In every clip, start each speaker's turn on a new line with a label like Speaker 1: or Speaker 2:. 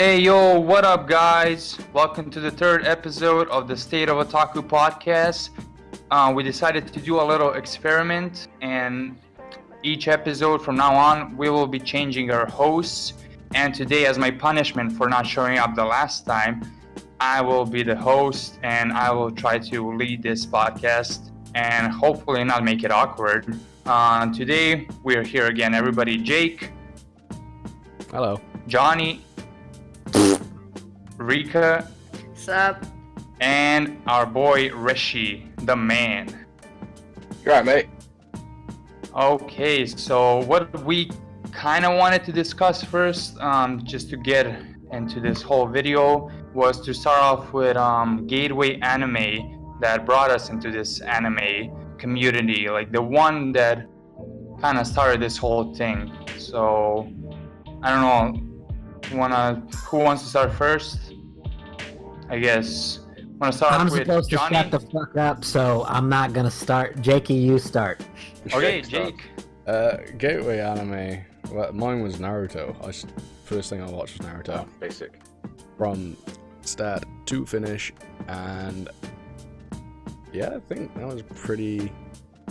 Speaker 1: Hey yo, what up guys? Welcome to the third episode of the State of Otaku podcast. We decided to do a little experiment, and each episode from now on we will be changing our hosts. And today, as my punishment for not showing up the last time, I will be the host and I will try to lead this podcast and hopefully not make it awkward. Today we're here again, everybody. Jake.
Speaker 2: Hello.
Speaker 1: Johnny. Rika.
Speaker 3: Sup?
Speaker 1: And our boy Rishi, the man.
Speaker 4: You're right, mate.
Speaker 1: Okay, so what we kind of wanted to discuss first, just to get into this whole video, was to start off with gateway anime that brought us into this anime community, like the one that kind of started this whole thing. So I don't know, who wants to start first? I guess want to start
Speaker 5: I'm
Speaker 1: with
Speaker 5: supposed to
Speaker 1: Johnny.
Speaker 5: shut the fuck up, so I'm not gonna start. Jakey, you start.
Speaker 1: Okay, Jake.
Speaker 2: Gateway anime. Well, mine was Naruto. First thing I watched was Naruto.
Speaker 4: Basic.
Speaker 2: From start to finish, and yeah, I think that was pretty.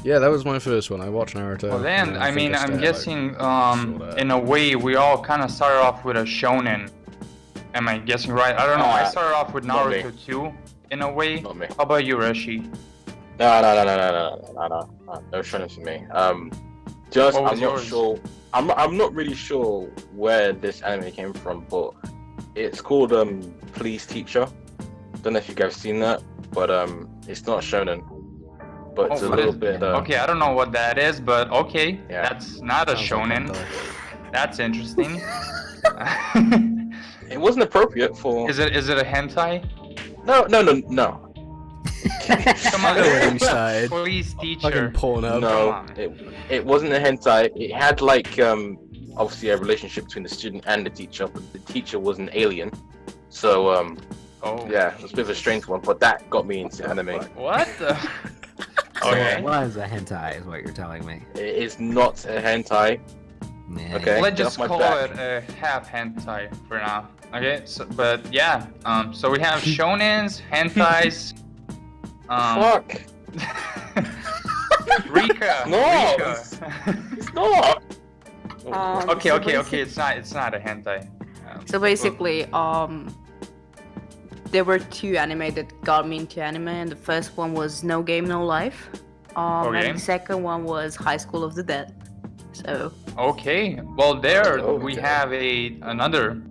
Speaker 2: Yeah, that was my first one. I watched Naruto.
Speaker 1: Well then,
Speaker 2: and
Speaker 1: I
Speaker 2: think
Speaker 1: mean, I'm
Speaker 2: started,
Speaker 1: guessing,
Speaker 2: sorta-
Speaker 1: in a way, we all kind of started off with a shonen. Am I guessing right? I don't know. I started off with
Speaker 4: not me.
Speaker 1: Naruto too, in a way.
Speaker 4: Not me.
Speaker 1: How about you, Rishi?
Speaker 4: No. No shonen for me. Just
Speaker 1: What was
Speaker 4: I'm not
Speaker 1: yours?
Speaker 4: sure. I'm not really sure where this anime came from, but it's called Please Teacher. Don't know if you guys seen that, but it's not shonen. But it's a
Speaker 1: what
Speaker 4: little
Speaker 1: is-
Speaker 4: bit.
Speaker 1: Okay, I don't know what that is, but okay,
Speaker 4: Yeah.
Speaker 1: that's not a
Speaker 2: Sounds like
Speaker 1: shonen.
Speaker 2: hentai.
Speaker 1: That's interesting.
Speaker 4: It wasn't appropriate for.
Speaker 1: Is it a hentai?
Speaker 4: No.
Speaker 1: Come on,
Speaker 2: Inside.
Speaker 1: please,
Speaker 2: Fucking
Speaker 1: teacher.
Speaker 2: porn up.
Speaker 4: No,
Speaker 1: Come on.
Speaker 4: it wasn't a hentai. It had like obviously a relationship between the student and the teacher, but the teacher was an alien. So
Speaker 1: Oh.
Speaker 4: yeah, it was a bit of a strange one, but that got me into anime.
Speaker 1: What? The...
Speaker 5: So
Speaker 1: Okay.
Speaker 5: it was a hentai, is what you're telling me.
Speaker 4: It is not a hentai.
Speaker 5: Yeah.
Speaker 4: Okay.
Speaker 1: Let's
Speaker 4: get
Speaker 1: just
Speaker 4: off my
Speaker 1: call
Speaker 4: back.
Speaker 1: it a half hentai for now. Okay, so, but yeah, so we have shonens, hentais,
Speaker 4: Fuck!
Speaker 1: Rika.
Speaker 4: No,
Speaker 1: Rika.
Speaker 4: It's not.
Speaker 1: okay,
Speaker 3: So
Speaker 1: it's not a hentai.
Speaker 3: So basically, there were two anime that got me into anime, and the first one was No Game No Life,
Speaker 1: Okay.
Speaker 3: and the second one was High School of the Dead. So
Speaker 1: Okay, well there
Speaker 4: Oh,
Speaker 1: we
Speaker 4: okay.
Speaker 1: have another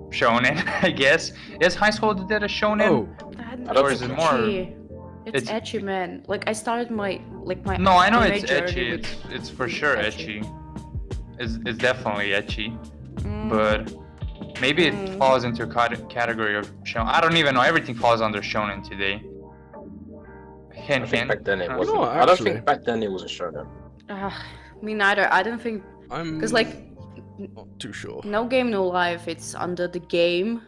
Speaker 1: shonen, I guess. Is High School of the Dead a shonen?
Speaker 2: Oh,
Speaker 4: I don't
Speaker 1: Or is
Speaker 4: think
Speaker 1: it
Speaker 4: so.
Speaker 1: more?
Speaker 3: It's
Speaker 1: It's-
Speaker 3: etchy, man. Like I started my
Speaker 1: No, I know
Speaker 3: anime
Speaker 1: it's
Speaker 3: journey
Speaker 1: etchy.
Speaker 3: with-
Speaker 1: It's for sure
Speaker 3: Etchy.
Speaker 1: etchy. It's definitely etchy,
Speaker 3: Mm,
Speaker 1: but maybe it
Speaker 3: Mm.
Speaker 1: falls into a category of shonen. I don't even know. Everything falls under shonen today.
Speaker 4: I
Speaker 1: Hint,
Speaker 4: think back then it
Speaker 1: Uh,
Speaker 4: wasn't.
Speaker 2: No,
Speaker 4: I don't
Speaker 2: actually-
Speaker 4: think back then it was a shonen.
Speaker 3: me neither. I don't think
Speaker 2: I'm.
Speaker 3: because like
Speaker 2: not too sure.
Speaker 3: No Game No Life, it's under the game,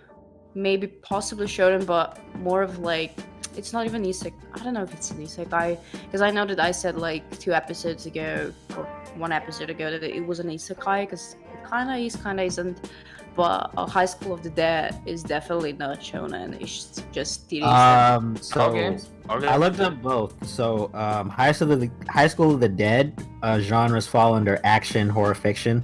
Speaker 3: maybe possibly shonen, but more of like it's not even isekai. I don't know if it's an isekai because I know that I said like 2 episodes ago or 1 episode ago that it was an isekai because it kind of is, kind of isn't. But High School of the Dead is definitely not shonen. It's just titties.
Speaker 5: So
Speaker 1: Okay. Okay.
Speaker 5: I looked up both. So High School of the Dead genres fall under action, horror fiction.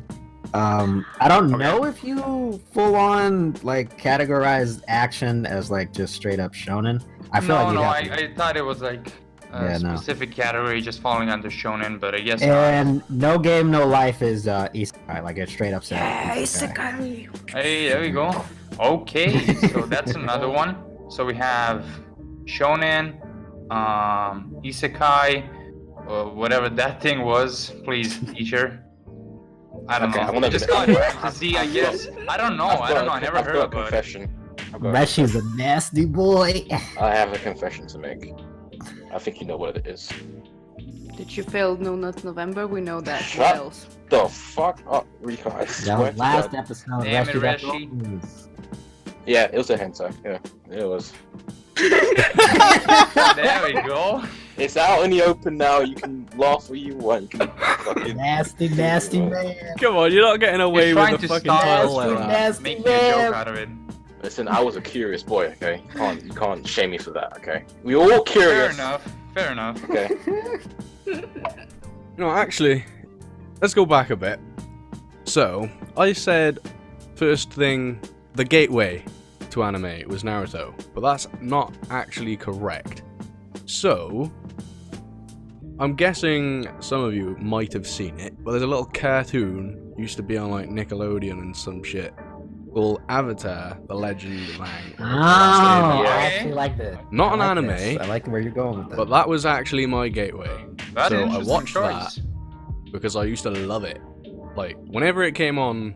Speaker 5: I don't
Speaker 1: Okay.
Speaker 5: know if you full on like categorize action as like just straight up shonen. I feel like
Speaker 1: no,
Speaker 5: you'd have to-
Speaker 1: I thought it was like a
Speaker 5: Yeah, no.
Speaker 1: specific category just falling under shonen, but I guess not.
Speaker 5: And No Game No Life is isekai, like it straight up says.
Speaker 3: yeah,
Speaker 5: isekai.
Speaker 3: isekai.
Speaker 1: Hey, there we go. Okay, so that's another one. So we have shonen, isekai, whatever that thing was. Please, teacher. I don't
Speaker 4: Okay,
Speaker 1: know.
Speaker 4: I'm gonna-
Speaker 1: Just call it fantasy, I guess. I don't know. I don't know. I never
Speaker 4: I've
Speaker 1: heard
Speaker 4: got a
Speaker 1: about it.
Speaker 4: confession. I've got a
Speaker 5: Reshi's a nasty boy.
Speaker 4: I have a confession to make. I think you know what it is.
Speaker 3: Did you fail No Nut November? We know that.
Speaker 4: Shut
Speaker 3: What else?
Speaker 4: The fuck up, Rika! I
Speaker 5: That
Speaker 4: swear
Speaker 5: was
Speaker 4: to
Speaker 5: last
Speaker 4: God.
Speaker 5: episode.
Speaker 1: Damn it,
Speaker 5: Reshi,
Speaker 1: Reshi.
Speaker 5: that's
Speaker 4: Yeah, it was a hentai. Yeah, it was.
Speaker 1: There we go.
Speaker 4: It's out in the open now. You can laugh what you want. You can fucking...
Speaker 5: Nasty man.
Speaker 2: Come on, you're not getting away
Speaker 1: You're
Speaker 2: with
Speaker 1: trying
Speaker 2: the
Speaker 1: to
Speaker 2: fucking
Speaker 1: stop
Speaker 2: title
Speaker 1: us
Speaker 2: like
Speaker 1: from
Speaker 2: that.
Speaker 5: Nasty
Speaker 1: making a
Speaker 5: man.
Speaker 1: joke out of it.
Speaker 4: Listen, I was a curious boy. Okay, you can't shame me for that. Okay, we all curious.
Speaker 1: Fair enough.
Speaker 4: Okay.
Speaker 2: No, actually, let's go back a bit. So, I said first thing, the gateway to anime was Naruto, but that's not actually correct. So, I'm guessing some of you might have seen it, but there's a little cartoon, used to be on like Nickelodeon and some shit, called Avatar, The Legend of Aang.
Speaker 5: Oh,
Speaker 4: Yeah.
Speaker 5: I actually like that.
Speaker 2: Not
Speaker 5: I
Speaker 2: an
Speaker 5: like
Speaker 2: anime,
Speaker 5: this. I like where you're going with that.
Speaker 2: but that was actually my gateway.
Speaker 1: That's
Speaker 2: So
Speaker 1: an
Speaker 2: I
Speaker 1: interesting
Speaker 2: watched
Speaker 1: choice.
Speaker 2: Because I used to love it. Like, whenever it came on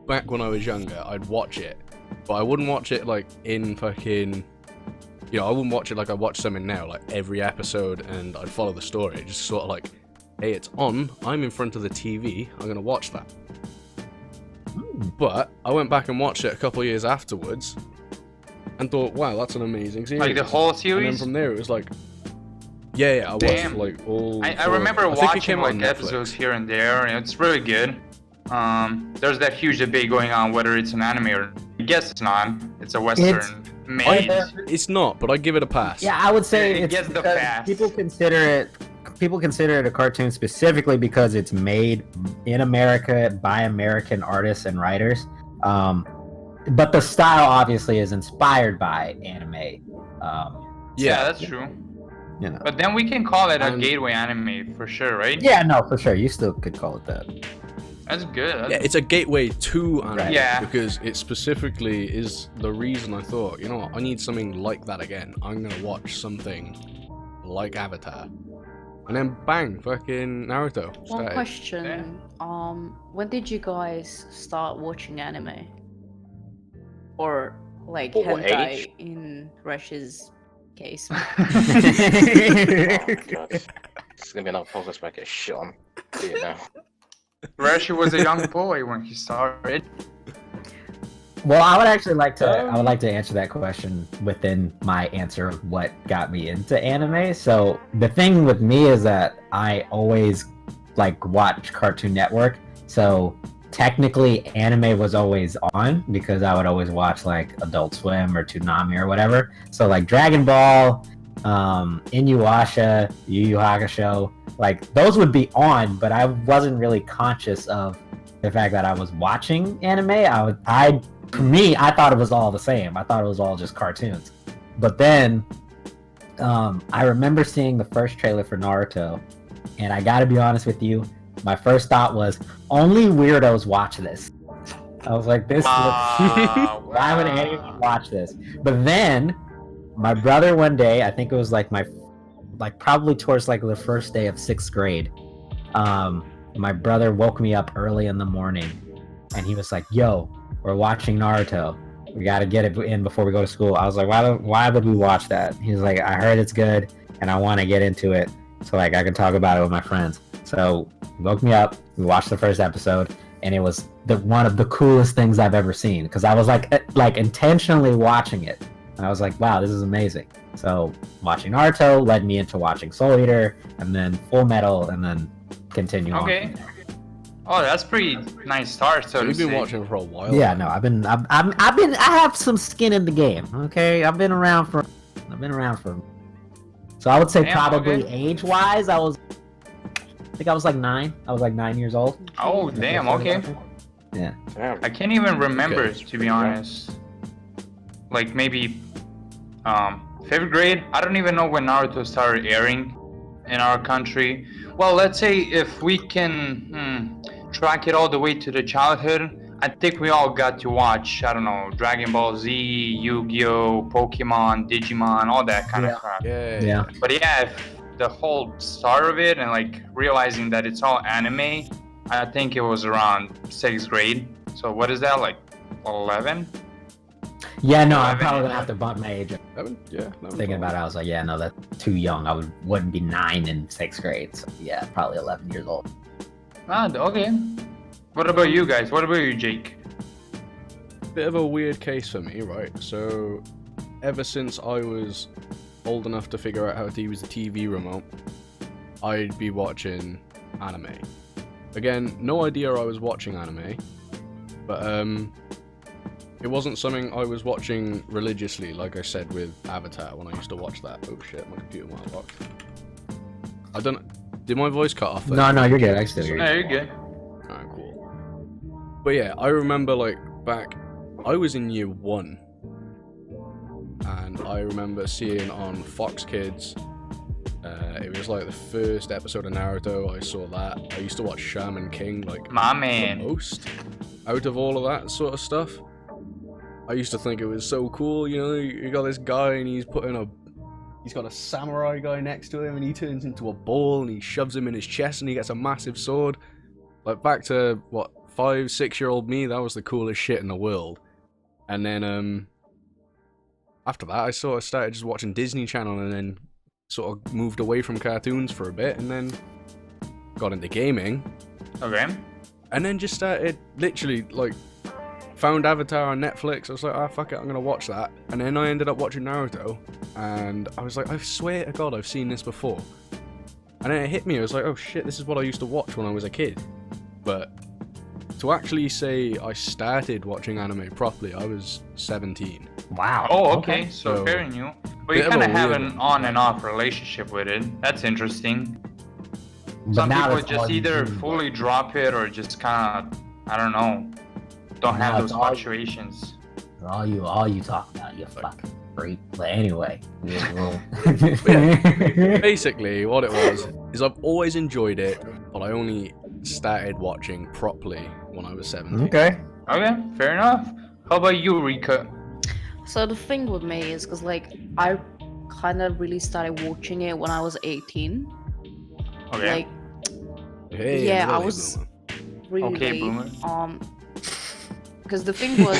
Speaker 2: back when I was younger, I'd watch it. But I wouldn't watch it, like, in fucking... You know, I wouldn't watch it like I watch something now, like, every episode, and I'd follow the story. Just sort of like, hey, it's on, I'm in front of the TV, I'm gonna watch that. But I went back and watched it a couple of years afterwards, and thought, wow, that's an amazing series.
Speaker 1: Like the whole
Speaker 2: And then
Speaker 1: series.
Speaker 2: from there, it was like... Yeah, I watched,
Speaker 1: Damn.
Speaker 2: like, all...
Speaker 1: I
Speaker 2: four of
Speaker 1: remember
Speaker 2: them. I think it
Speaker 1: watching
Speaker 2: came out on
Speaker 1: like
Speaker 2: Netflix.
Speaker 1: episodes here and there, and it's really good. There's that huge debate going on whether it's an anime or I guess it's not. It's a Western made.
Speaker 2: It's not, but I give it a pass.
Speaker 5: Yeah, I would say
Speaker 1: It
Speaker 5: it's
Speaker 1: gets the
Speaker 5: because
Speaker 1: pass.
Speaker 5: people consider it a cartoon specifically because it's made in America by American artists and writers. But the style obviously is inspired by anime.
Speaker 1: Yeah, that's true.
Speaker 5: You know.
Speaker 1: But then we can call it a
Speaker 2: And-
Speaker 1: gateway anime for sure, right?
Speaker 5: Yeah, no, for sure. You still could call it that.
Speaker 1: That's good.
Speaker 2: Yeah, it's a gateway to anime.
Speaker 5: Right.
Speaker 1: Yeah.
Speaker 2: Because it specifically is the reason I thought, you know what, I need something like that again. I'm gonna watch something like Avatar. And then bang, fucking Naruto.
Speaker 3: One
Speaker 2: started.
Speaker 3: question. When did you guys start watching anime? Or like
Speaker 4: What
Speaker 3: hentai
Speaker 4: age?
Speaker 3: in Rush's case?
Speaker 4: Oh, God. It's gonna be another podcast where I get shit on. See it now.
Speaker 1: Rashi was a young boy when he started.
Speaker 5: Well, I would actually like to. I would like to answer that question within my answer of what got me into anime. So the thing with me is that I always like watch Cartoon Network. So technically, anime was always on because I would always watch like Adult Swim or Toonami or whatever. So like Dragon Ball, Inuyasha, Yu Yu Hakusho, like those would be on, but I wasn't really conscious of the fact that I was watching anime. For me, I thought it was all the same. I thought it was all just cartoons. But then, I remember seeing the first trailer for Naruto, and I gotta be honest with you, my first thought was, only weirdos watch this. I was like, this looks... Why would anyone watch this? But then, my brother one day, I think it was like probably towards like the first day of 6th grade, my brother woke me up early in the morning, and he was like, yo, we're watching Naruto. We gotta get it in before we go to school. I was like, why would we watch that? He was like, I heard it's good, and I want to get into it, so like I can talk about it with my friends. So he woke me up. We watched the first episode, and it was one of the coolest things I've ever seen because I was like intentionally watching it. And I was like, wow, this is amazing. So watching Naruto led me into watching Soul Eater, and then Full Metal, and then continue on.
Speaker 1: Okay. Oh, that's pretty nice start. So
Speaker 2: So you've
Speaker 1: to
Speaker 2: been
Speaker 1: say.
Speaker 2: watching for a while.
Speaker 5: Yeah, no, I have some skin in the game. Okay, I've been around for. So I would say
Speaker 1: Damn,
Speaker 5: probably
Speaker 1: okay.
Speaker 5: age-wise, I think I was like 9. I was like 9 years old.
Speaker 1: Oh, damn. Okay.
Speaker 4: Damn.
Speaker 1: I can't even remember,
Speaker 2: Okay.
Speaker 1: to be honest. Like maybe 5th grade. I don't even know when Naruto started airing in our country. Well, let's say if we can track it all the way to the childhood, I think we all got to watch, I don't know, Dragon Ball Z, Yu-Gi-Oh, Pokemon, Digimon, all that kind of crap.
Speaker 5: Yeah.
Speaker 1: But yeah, if the whole start of it and like realizing that it's all anime, I think it was around 6th grade. So what is that, like 11?
Speaker 5: Yeah, no, I'm
Speaker 1: 11,
Speaker 5: probably gonna
Speaker 1: yeah.
Speaker 5: have to bump my age up.
Speaker 2: 11? Yeah.
Speaker 5: Thinking about it, I was like, yeah, no, that's too young. I wouldn't be 9 in 6th grade. So yeah, probably 11 years old.
Speaker 1: Ah, okay. What about you guys? What about you, Jake?
Speaker 2: Bit of a weird case for me, right? So, ever since I was old enough to figure out how to use a TV remote, I'd be watching anime. Again, no idea I was watching anime, but it wasn't something I was watching religiously, like I said with Avatar when I used to watch that. Oh shit, my computer might have locked. I don't. Did my voice cut off there?
Speaker 5: No, you're good. I still hear you.
Speaker 1: No, you're good.
Speaker 2: Alright, cool. But yeah, I remember like back, I was in year 1, and I remember seeing on Fox Kids. It was like the first episode of Naruto. I saw that. I used to watch Shaman King like
Speaker 1: My
Speaker 2: the
Speaker 1: man.
Speaker 2: most out of all of that sort of stuff. I used to think it was so cool, you know, you got this guy and he's got a samurai guy next to him and he turns into a ball and he shoves him in his chest and he gets a massive sword. Like back to what, 5-6-year-old me, that was the coolest shit in the world. And then after that I sort of started just watching Disney Channel and then sort of moved away from cartoons for a bit and then got into gaming.
Speaker 1: Okay.
Speaker 2: And then just started literally like found Avatar on Netflix. I was like, fuck it, I'm gonna watch that. And then I ended up watching Naruto and I was like, I swear to God I've seen this before. And then it hit me, I was like, oh shit, this is what I used to watch when I was a kid. But to actually say I started watching anime properly, I was 17.
Speaker 5: Wow.
Speaker 1: Oh, okay. So
Speaker 2: So,
Speaker 1: very new. But
Speaker 2: bit
Speaker 1: you
Speaker 2: of a
Speaker 1: kind of have
Speaker 2: weird
Speaker 1: an on and off relationship with it. That's interesting.
Speaker 5: But
Speaker 1: Some
Speaker 5: now
Speaker 1: people
Speaker 5: that's
Speaker 1: just
Speaker 5: all you
Speaker 1: either
Speaker 5: do.
Speaker 1: fully drop it or just kind of, I don't know, don't
Speaker 5: Now
Speaker 1: have
Speaker 5: it's
Speaker 1: those
Speaker 5: all-
Speaker 1: fluctuations.
Speaker 5: All you talk about, you fucking freak. But anyway, we'll...
Speaker 2: Basically, what it was is I've always enjoyed it, but I only started watching properly when I was 17.
Speaker 5: Okay.
Speaker 1: Okay, fair enough. How about you, Rika?
Speaker 3: So the thing with me is because like I kind of really started watching it when I was 18.
Speaker 1: Okay.
Speaker 3: Like
Speaker 2: Hey,
Speaker 3: Yeah, I
Speaker 2: really,
Speaker 3: was-
Speaker 2: boomer.
Speaker 3: really
Speaker 1: Okay,
Speaker 3: late.
Speaker 1: boomer.
Speaker 3: Because the thing was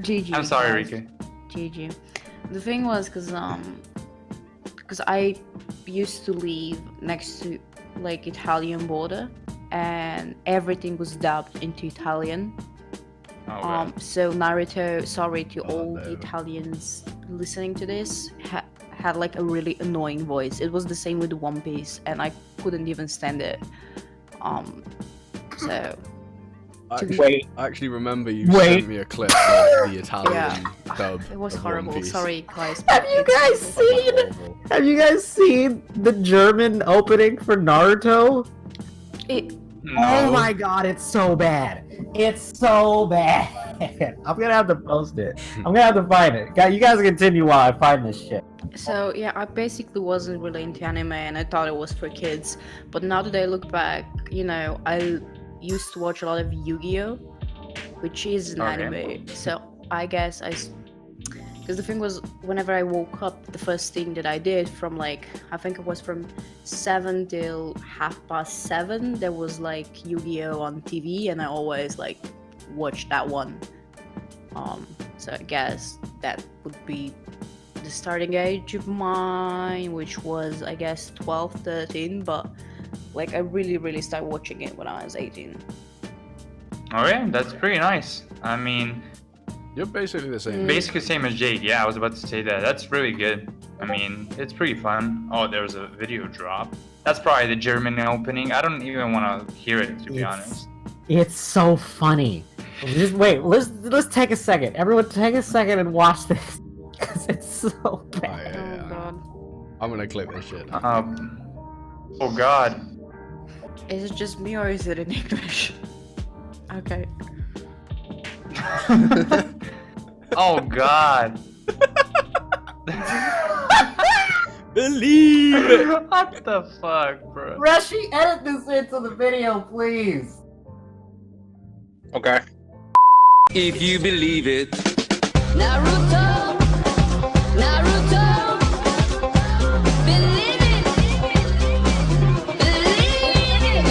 Speaker 3: GG.
Speaker 1: I'm sorry,
Speaker 3: guys.
Speaker 1: Rika.
Speaker 3: GG. The thing was because I used to live next to like Italian border and everything was dubbed into Italian.
Speaker 1: Oh, well.
Speaker 3: So Naruto, sorry to
Speaker 2: Oh,
Speaker 3: all
Speaker 2: no.
Speaker 3: the Italians listening to this, had like a really annoying voice. It was the same with One Piece, and I couldn't even stand it. So
Speaker 2: I actually remember you
Speaker 5: Wait.
Speaker 2: sent me a clip of the Italian
Speaker 3: Yeah.
Speaker 2: dub.
Speaker 3: it was
Speaker 2: of One
Speaker 3: horrible.
Speaker 2: Piece.
Speaker 3: Sorry, guys.
Speaker 5: Have
Speaker 3: but
Speaker 5: you
Speaker 3: it's-
Speaker 5: guys seen? Have you guys seen the German opening for Naruto?
Speaker 3: it?
Speaker 1: No.
Speaker 5: Oh my god, it's so bad. It's so bad. I'm gonna have to post it. I'm gonna have to find it. You guys continue while I find this shit.
Speaker 3: So yeah, I basically wasn't really into anime, and I thought it was for kids. But now that I look back, you know, I used to watch a lot of Yu-Gi-Oh, which is an
Speaker 1: Okay.
Speaker 3: anime. So I guess because the thing was, whenever I woke up, the first thing that I did from like, I think it was from 7 till 7:30, there was like Yu-Gi-Oh on TV, and I always like watched that one. So I guess that would be the starting age of mine, which was I guess 12, 13, but like I really started watching it when I was 18.
Speaker 1: Okay, that's pretty nice. I mean,
Speaker 2: You're basically the same.
Speaker 1: basically same as Jade. Yeah, I was about to say that. That's really good. I mean, it's pretty fun. Oh, there was a video drop. That's probably the German opening. I don't even want to hear it, to be honest.
Speaker 5: It's so funny. Just wait. Let's take a second. Everyone, take a second and watch this because it's so
Speaker 2: Oh,
Speaker 5: bad.
Speaker 2: yeah,
Speaker 3: Oh god.
Speaker 2: I'm gonna clip this shit.
Speaker 1: Oh God.
Speaker 3: Is it just me or is it in English? Okay.
Speaker 1: Oh God.
Speaker 2: Believe it!
Speaker 1: What the fuck, bro?
Speaker 5: Reshi, edit this into the video, please.
Speaker 4: Okay.
Speaker 6: If you believe it.
Speaker 7: Naruto, Naruto, believe it, believe it.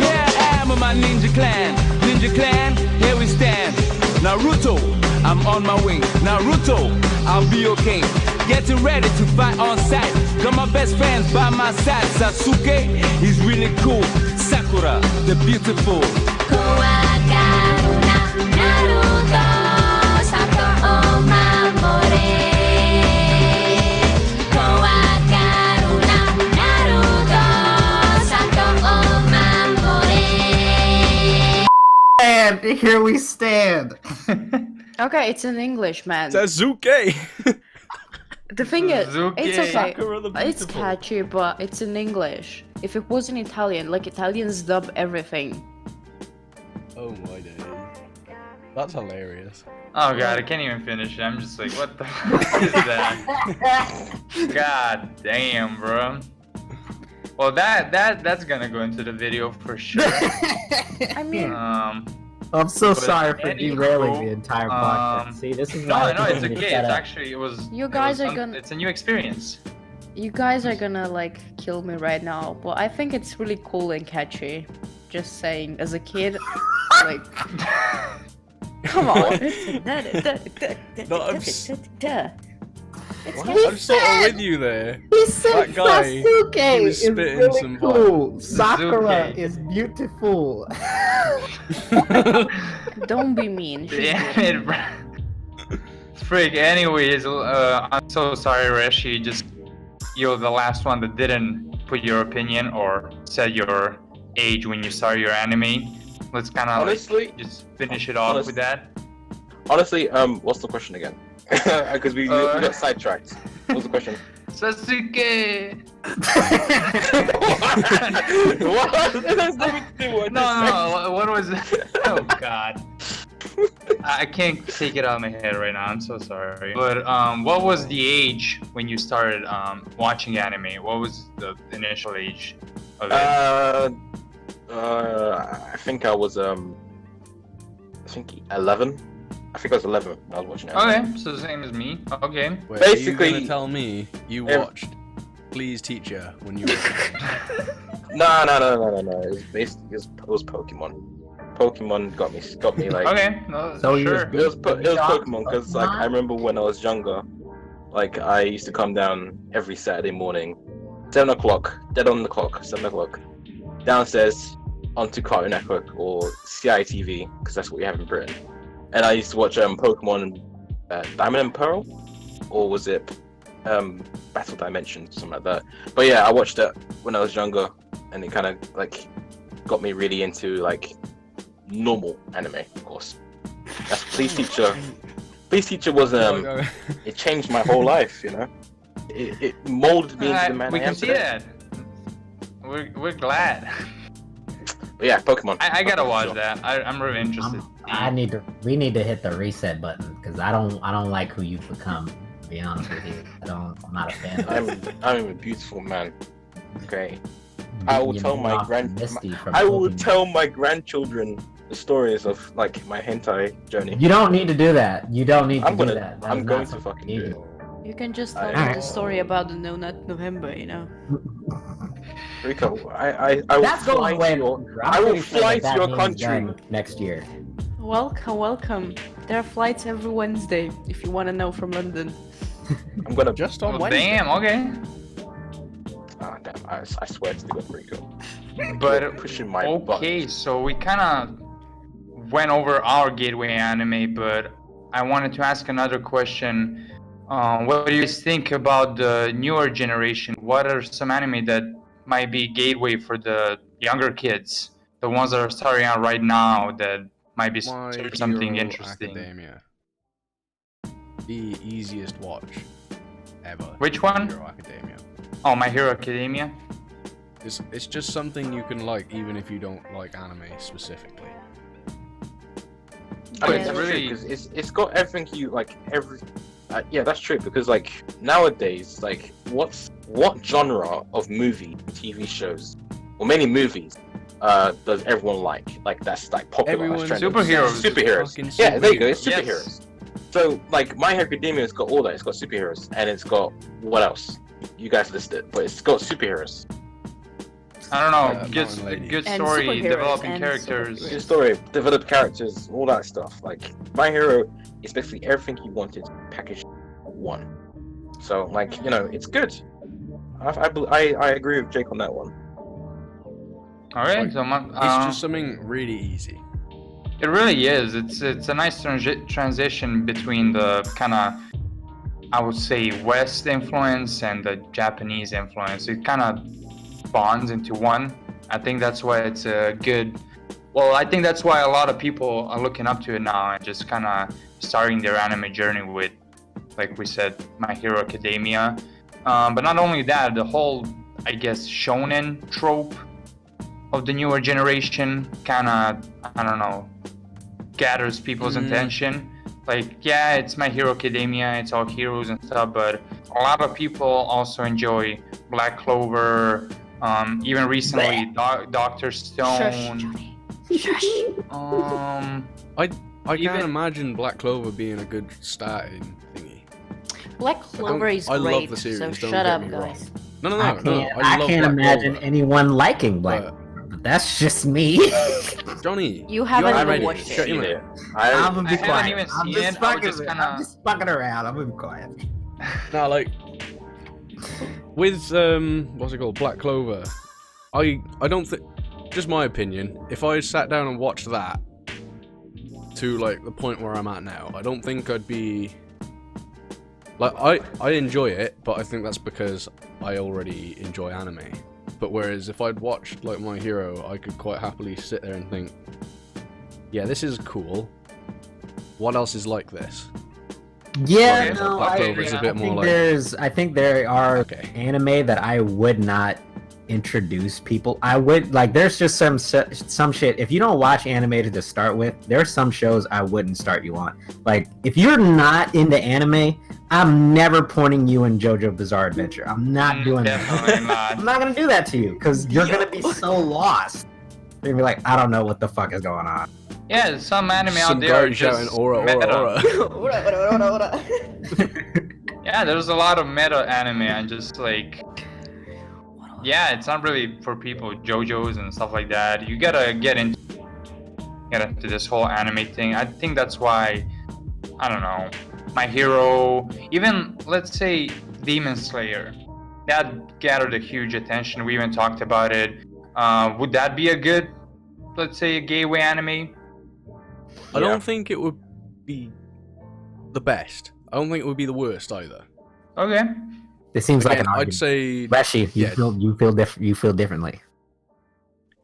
Speaker 6: Here I am with my ninja clan. Ninja clan, here we stand. Naruto, I'm on my way. Naruto, I'll be okay. Getting ready to fight on sight. Got my best friends by my side. Sasuke, he's really cool. Sakura, the beautiful.
Speaker 7: 怖がるな、ナルト、さと
Speaker 5: and here we stand.
Speaker 3: Okay, it's in English, man.
Speaker 2: Sazuke!
Speaker 3: The thing is,
Speaker 1: Suzuki.
Speaker 3: it's okay.
Speaker 2: Sakura the
Speaker 3: It's
Speaker 2: Beautiful.
Speaker 3: catchy, but it's in English. If it was in Italian, like Italians dub everything.
Speaker 2: Oh my day. That's hilarious.
Speaker 1: Oh god, I can't even finish it. I'm just like, what the fuck is that? God damn, bro. Well, that's gonna go into the video for sure.
Speaker 3: I mean,
Speaker 5: I'm so
Speaker 1: But
Speaker 5: sorry for
Speaker 1: anywho,
Speaker 5: derailing the entire podcast. See, this is why
Speaker 1: no,
Speaker 5: I
Speaker 1: it's
Speaker 5: think we
Speaker 1: okay.
Speaker 5: set
Speaker 1: It's
Speaker 5: up.
Speaker 1: actually it was.
Speaker 3: You
Speaker 1: it
Speaker 3: guys
Speaker 1: was
Speaker 3: are gonna-
Speaker 1: It's a new experience.
Speaker 3: you guys are gonna like kill me right now, but I think it's really cool and catchy. Just saying, as a kid, like, come on. It's
Speaker 2: I'm
Speaker 3: catchy.
Speaker 2: sort of with you there.
Speaker 5: He said
Speaker 2: That guy,
Speaker 5: Sasuke
Speaker 2: he was
Speaker 5: is
Speaker 2: spitting
Speaker 5: really
Speaker 2: some
Speaker 5: cool. Sakura
Speaker 1: Suzuki.
Speaker 5: is beautiful.
Speaker 3: Don't be mean. She's
Speaker 1: Damn
Speaker 3: good.
Speaker 1: it, bro. Frig. Anyways, I'm so sorry, Reshi. Just you're the last one that didn't put your opinion or said your age when you started your anime. Let's kind of
Speaker 4: Honestly,
Speaker 1: just finish it off with that.
Speaker 4: honestly, what's the question again? Because we got sidetracked. What's the question?
Speaker 1: Sasuke.
Speaker 4: What? That has nothing to do with what I just said.
Speaker 1: No. What was it? Oh God. I can't take it out of my head right now. I'm so sorry. But what was the age when you started watching anime? What was the initial age of it?
Speaker 4: I think I was I think 11. I think I was 11 when I was watching it.
Speaker 1: Okay, so the same as me. Okay.
Speaker 2: Wait,
Speaker 4: Basically-
Speaker 2: are you gonna tell me you
Speaker 4: Ev-
Speaker 2: watched Please Teacher when you were
Speaker 4: No. It was basically it was Pokemon. Pokemon got me like.
Speaker 1: Okay. No,
Speaker 5: So you
Speaker 1: sure.
Speaker 4: It was Pokemon because like I remember when I was younger, like I used to come down every Saturday morning, 7 o'clock, dead on the clock, 7 o'clock, downstairs onto Cartoon Network or CITV because that's what we have in Britain. And I used to watch Pokemon Diamond and Pearl, or was it Battle Dimension, something like that. But yeah, I watched it when I was younger, and it kind of like got me really into like normal anime, of course. That's Please Teacher. Please Teacher was it changed my whole life, you know. It molded me into the man
Speaker 1: we
Speaker 4: I
Speaker 1: can
Speaker 4: am
Speaker 1: see
Speaker 4: today.
Speaker 1: that. We're glad.
Speaker 4: But yeah, Pokemon.
Speaker 1: I gotta watch
Speaker 4: Sure.
Speaker 1: that. I'm really interested.
Speaker 5: We need to hit the reset button because I don't like who you've become. To be honest with you, I'm not a fan of it.
Speaker 4: I'm a beautiful man. Okay. I will tell my
Speaker 5: Misty from
Speaker 4: I will
Speaker 5: Pokemon.
Speaker 4: tell my grandchildren the stories of like my hentai journey.
Speaker 5: You don't need to do that. You don't need to
Speaker 4: I'm
Speaker 5: do
Speaker 4: gonna-
Speaker 5: that. That
Speaker 4: I'm
Speaker 5: is
Speaker 4: going
Speaker 5: not
Speaker 4: to
Speaker 5: something
Speaker 4: fucking
Speaker 5: you
Speaker 4: do
Speaker 5: need.
Speaker 4: it.
Speaker 3: You can just tell
Speaker 4: I-
Speaker 3: them the story about the No Nut November, you know.
Speaker 4: Rico, I will
Speaker 5: That's
Speaker 4: fly
Speaker 5: going away.
Speaker 4: to your,
Speaker 5: I'm
Speaker 4: I will
Speaker 5: pretty sure
Speaker 4: fly
Speaker 5: that
Speaker 4: to your
Speaker 5: means
Speaker 4: country.
Speaker 5: done next year.
Speaker 3: Welcome. There are flights every Wednesday if you want to know from London.
Speaker 4: I'm gonna
Speaker 2: just on
Speaker 1: Well,
Speaker 2: Wednesday.
Speaker 1: damn. Okay.
Speaker 4: Ah, damn, I swear to God, Rico.
Speaker 1: But
Speaker 4: You're pushing my
Speaker 1: okay, so we kind of went over our gateway anime, but I wanted to ask another question. What do you guys think about the newer generation? What are some anime that might be gateway for the younger kids, the ones that are starting out right now that might be
Speaker 2: My
Speaker 1: something
Speaker 2: Hero
Speaker 1: interesting?
Speaker 2: Academia. The easiest watch ever.
Speaker 1: Which one?
Speaker 2: Hero Academia.
Speaker 1: Oh, My Hero Academia.
Speaker 2: It's just something you can like even if you don't like anime specifically.
Speaker 4: I mean,
Speaker 3: Yeah.
Speaker 4: that's
Speaker 1: Really-
Speaker 4: true because it's got everything you like. Yeah, that's true because like nowadays, like what genre of movie, TV shows, or many movies, does everyone like? Like that's like popular.
Speaker 2: Everyone-
Speaker 4: that's trending.
Speaker 1: Superheroes.
Speaker 4: Superheroes.
Speaker 2: Fucking
Speaker 4: Yeah, there you go. It's
Speaker 1: Yes.
Speaker 4: superheroes. So like My Hero Academia's got all that. It's got superheroes and it's got what else? You guys list it, but it's got superheroes.
Speaker 1: I don't know.
Speaker 2: Mountain Lady.
Speaker 1: Good
Speaker 3: And
Speaker 1: story,
Speaker 3: superheroes
Speaker 1: developing
Speaker 3: and
Speaker 1: characters.
Speaker 3: superheroes.
Speaker 4: Good story, develop characters, all that stuff. Like My Hero is basically everything you wanted packaged in one. So like it's good. I agree with Jake on that one.
Speaker 1: All right,
Speaker 2: Like,
Speaker 1: so
Speaker 2: It's just something really easy.
Speaker 1: it really is. It's a nice transition between the kind of, I would say, West influence and the Japanese influence. It kind of bonds into one. I think that's why it's a good Well, I think that's why a lot of people are looking up to it now and just kind of starting their anime journey with, like we said, My Hero Academia. But not only that, the whole, I guess, shonen trope of the newer generation kind of, I don't know, gathers people's attention. Like, yeah, it's My Hero Academia, it's all heroes and stuff, but a lot of people also enjoy Black Clover, even recently Dr. Stone.
Speaker 3: Johnny. Shush.
Speaker 2: I
Speaker 1: Even-
Speaker 2: can't imagine Black Clover being a good starting thingy.
Speaker 3: Black Clover is
Speaker 2: I
Speaker 3: great.
Speaker 2: love the series,
Speaker 3: so
Speaker 2: don't
Speaker 3: shut
Speaker 2: get
Speaker 3: up,
Speaker 2: me wrong.
Speaker 3: guys.
Speaker 2: No,
Speaker 5: I
Speaker 2: love
Speaker 5: can't
Speaker 2: Black
Speaker 5: imagine
Speaker 2: Clover,
Speaker 5: anyone liking Black.
Speaker 2: but-
Speaker 5: But that's just me.
Speaker 2: Johnny,
Speaker 3: You haven't
Speaker 2: haven't
Speaker 3: even
Speaker 2: read
Speaker 3: watched
Speaker 2: Shut
Speaker 3: it.
Speaker 2: your
Speaker 4: Seen
Speaker 2: mouth.
Speaker 4: it.
Speaker 5: I'm gonna be
Speaker 1: I haven't
Speaker 5: quiet.
Speaker 1: even
Speaker 5: I'm
Speaker 1: seen
Speaker 5: just
Speaker 1: it, I would
Speaker 5: fucking,
Speaker 1: just kinda-
Speaker 5: I'm just fucking around. I'm gonna be quiet.
Speaker 2: Now, like, with what's it called, Black Clover, I don't think, just my opinion, if I sat down and watched that to like the point where I'm at now, I don't think I'd be like, I enjoy it, but I think that's because I already enjoy anime. But whereas if I'd watched like My Hero, I could quite happily sit there and think, yeah, this is cool. What else is like this?
Speaker 5: Yeah,
Speaker 1: Okay,
Speaker 5: no,
Speaker 1: Black
Speaker 5: I,
Speaker 1: Clover's
Speaker 2: a
Speaker 5: I
Speaker 2: bit more
Speaker 5: think
Speaker 2: like-
Speaker 5: I think there are
Speaker 2: Okay.
Speaker 5: anime that I would not introduce people. I would like. There's just some shit. If you don't watch anime to start with, there's some shows I wouldn't start you on. Like, if you're not into anime, I'm never pointing you in JoJo Bizarre Adventure. I'm not doing that.
Speaker 1: Definitely not.
Speaker 5: I'm not gonna do that to you because you're gonna be so lost. You're gonna be like, I don't know what the fuck is going on.
Speaker 1: Yeah, some anime
Speaker 2: Some
Speaker 1: out there are
Speaker 2: guy shouting
Speaker 1: just
Speaker 2: aura,
Speaker 1: meta.
Speaker 2: aura.
Speaker 1: Yeah, there's a lot of meta anime and just like, yeah, it's not really for people, JoJo's and stuff like that. You gotta get into this whole anime thing. I think that's why, I don't know, My Hero, even let's say Demon Slayer, that gathered a huge attention. We even talked about it. Would that be a good, let's say, a gateway anime?
Speaker 2: I don't think it would be the best. I don't think it would be the worst either.
Speaker 1: Okay.
Speaker 5: This seems like
Speaker 2: Again,
Speaker 5: an
Speaker 2: I'd
Speaker 5: argument.
Speaker 2: say
Speaker 5: Leshy,
Speaker 2: yeah.
Speaker 5: you feel differently.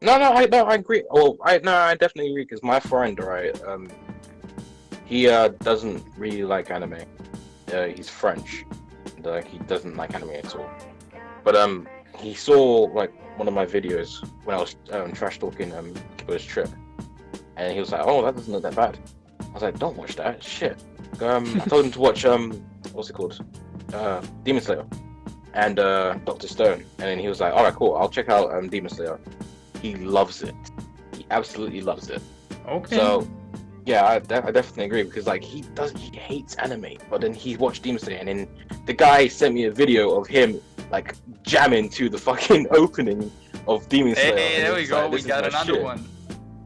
Speaker 4: No, I agree. Well, I definitely agree because my friend, right, he doesn't really like anime. He's French, and he doesn't like anime at all. But he saw like one of my videos when I was trash talking Kibbo's Trip, and he was like, "Oh, that doesn't look that bad." I was like, "Don't watch that shit." I told him to watch what's it called, Demon Slayer, and Dr. Stone, and then he was like, "All right, cool. I'll check out Demon Slayer." He loves it. He absolutely loves it.
Speaker 1: Okay.
Speaker 4: So, yeah, I definitely agree because like he hates anime, but then he watched Demon Slayer, and then the guy sent me a video of him like jamming to the fucking opening of Demon Slayer.
Speaker 1: Hey,
Speaker 4: and
Speaker 1: there we
Speaker 4: it's
Speaker 1: go.
Speaker 4: like,
Speaker 1: We
Speaker 4: this is
Speaker 1: got
Speaker 4: my
Speaker 1: another
Speaker 4: shit.
Speaker 1: one.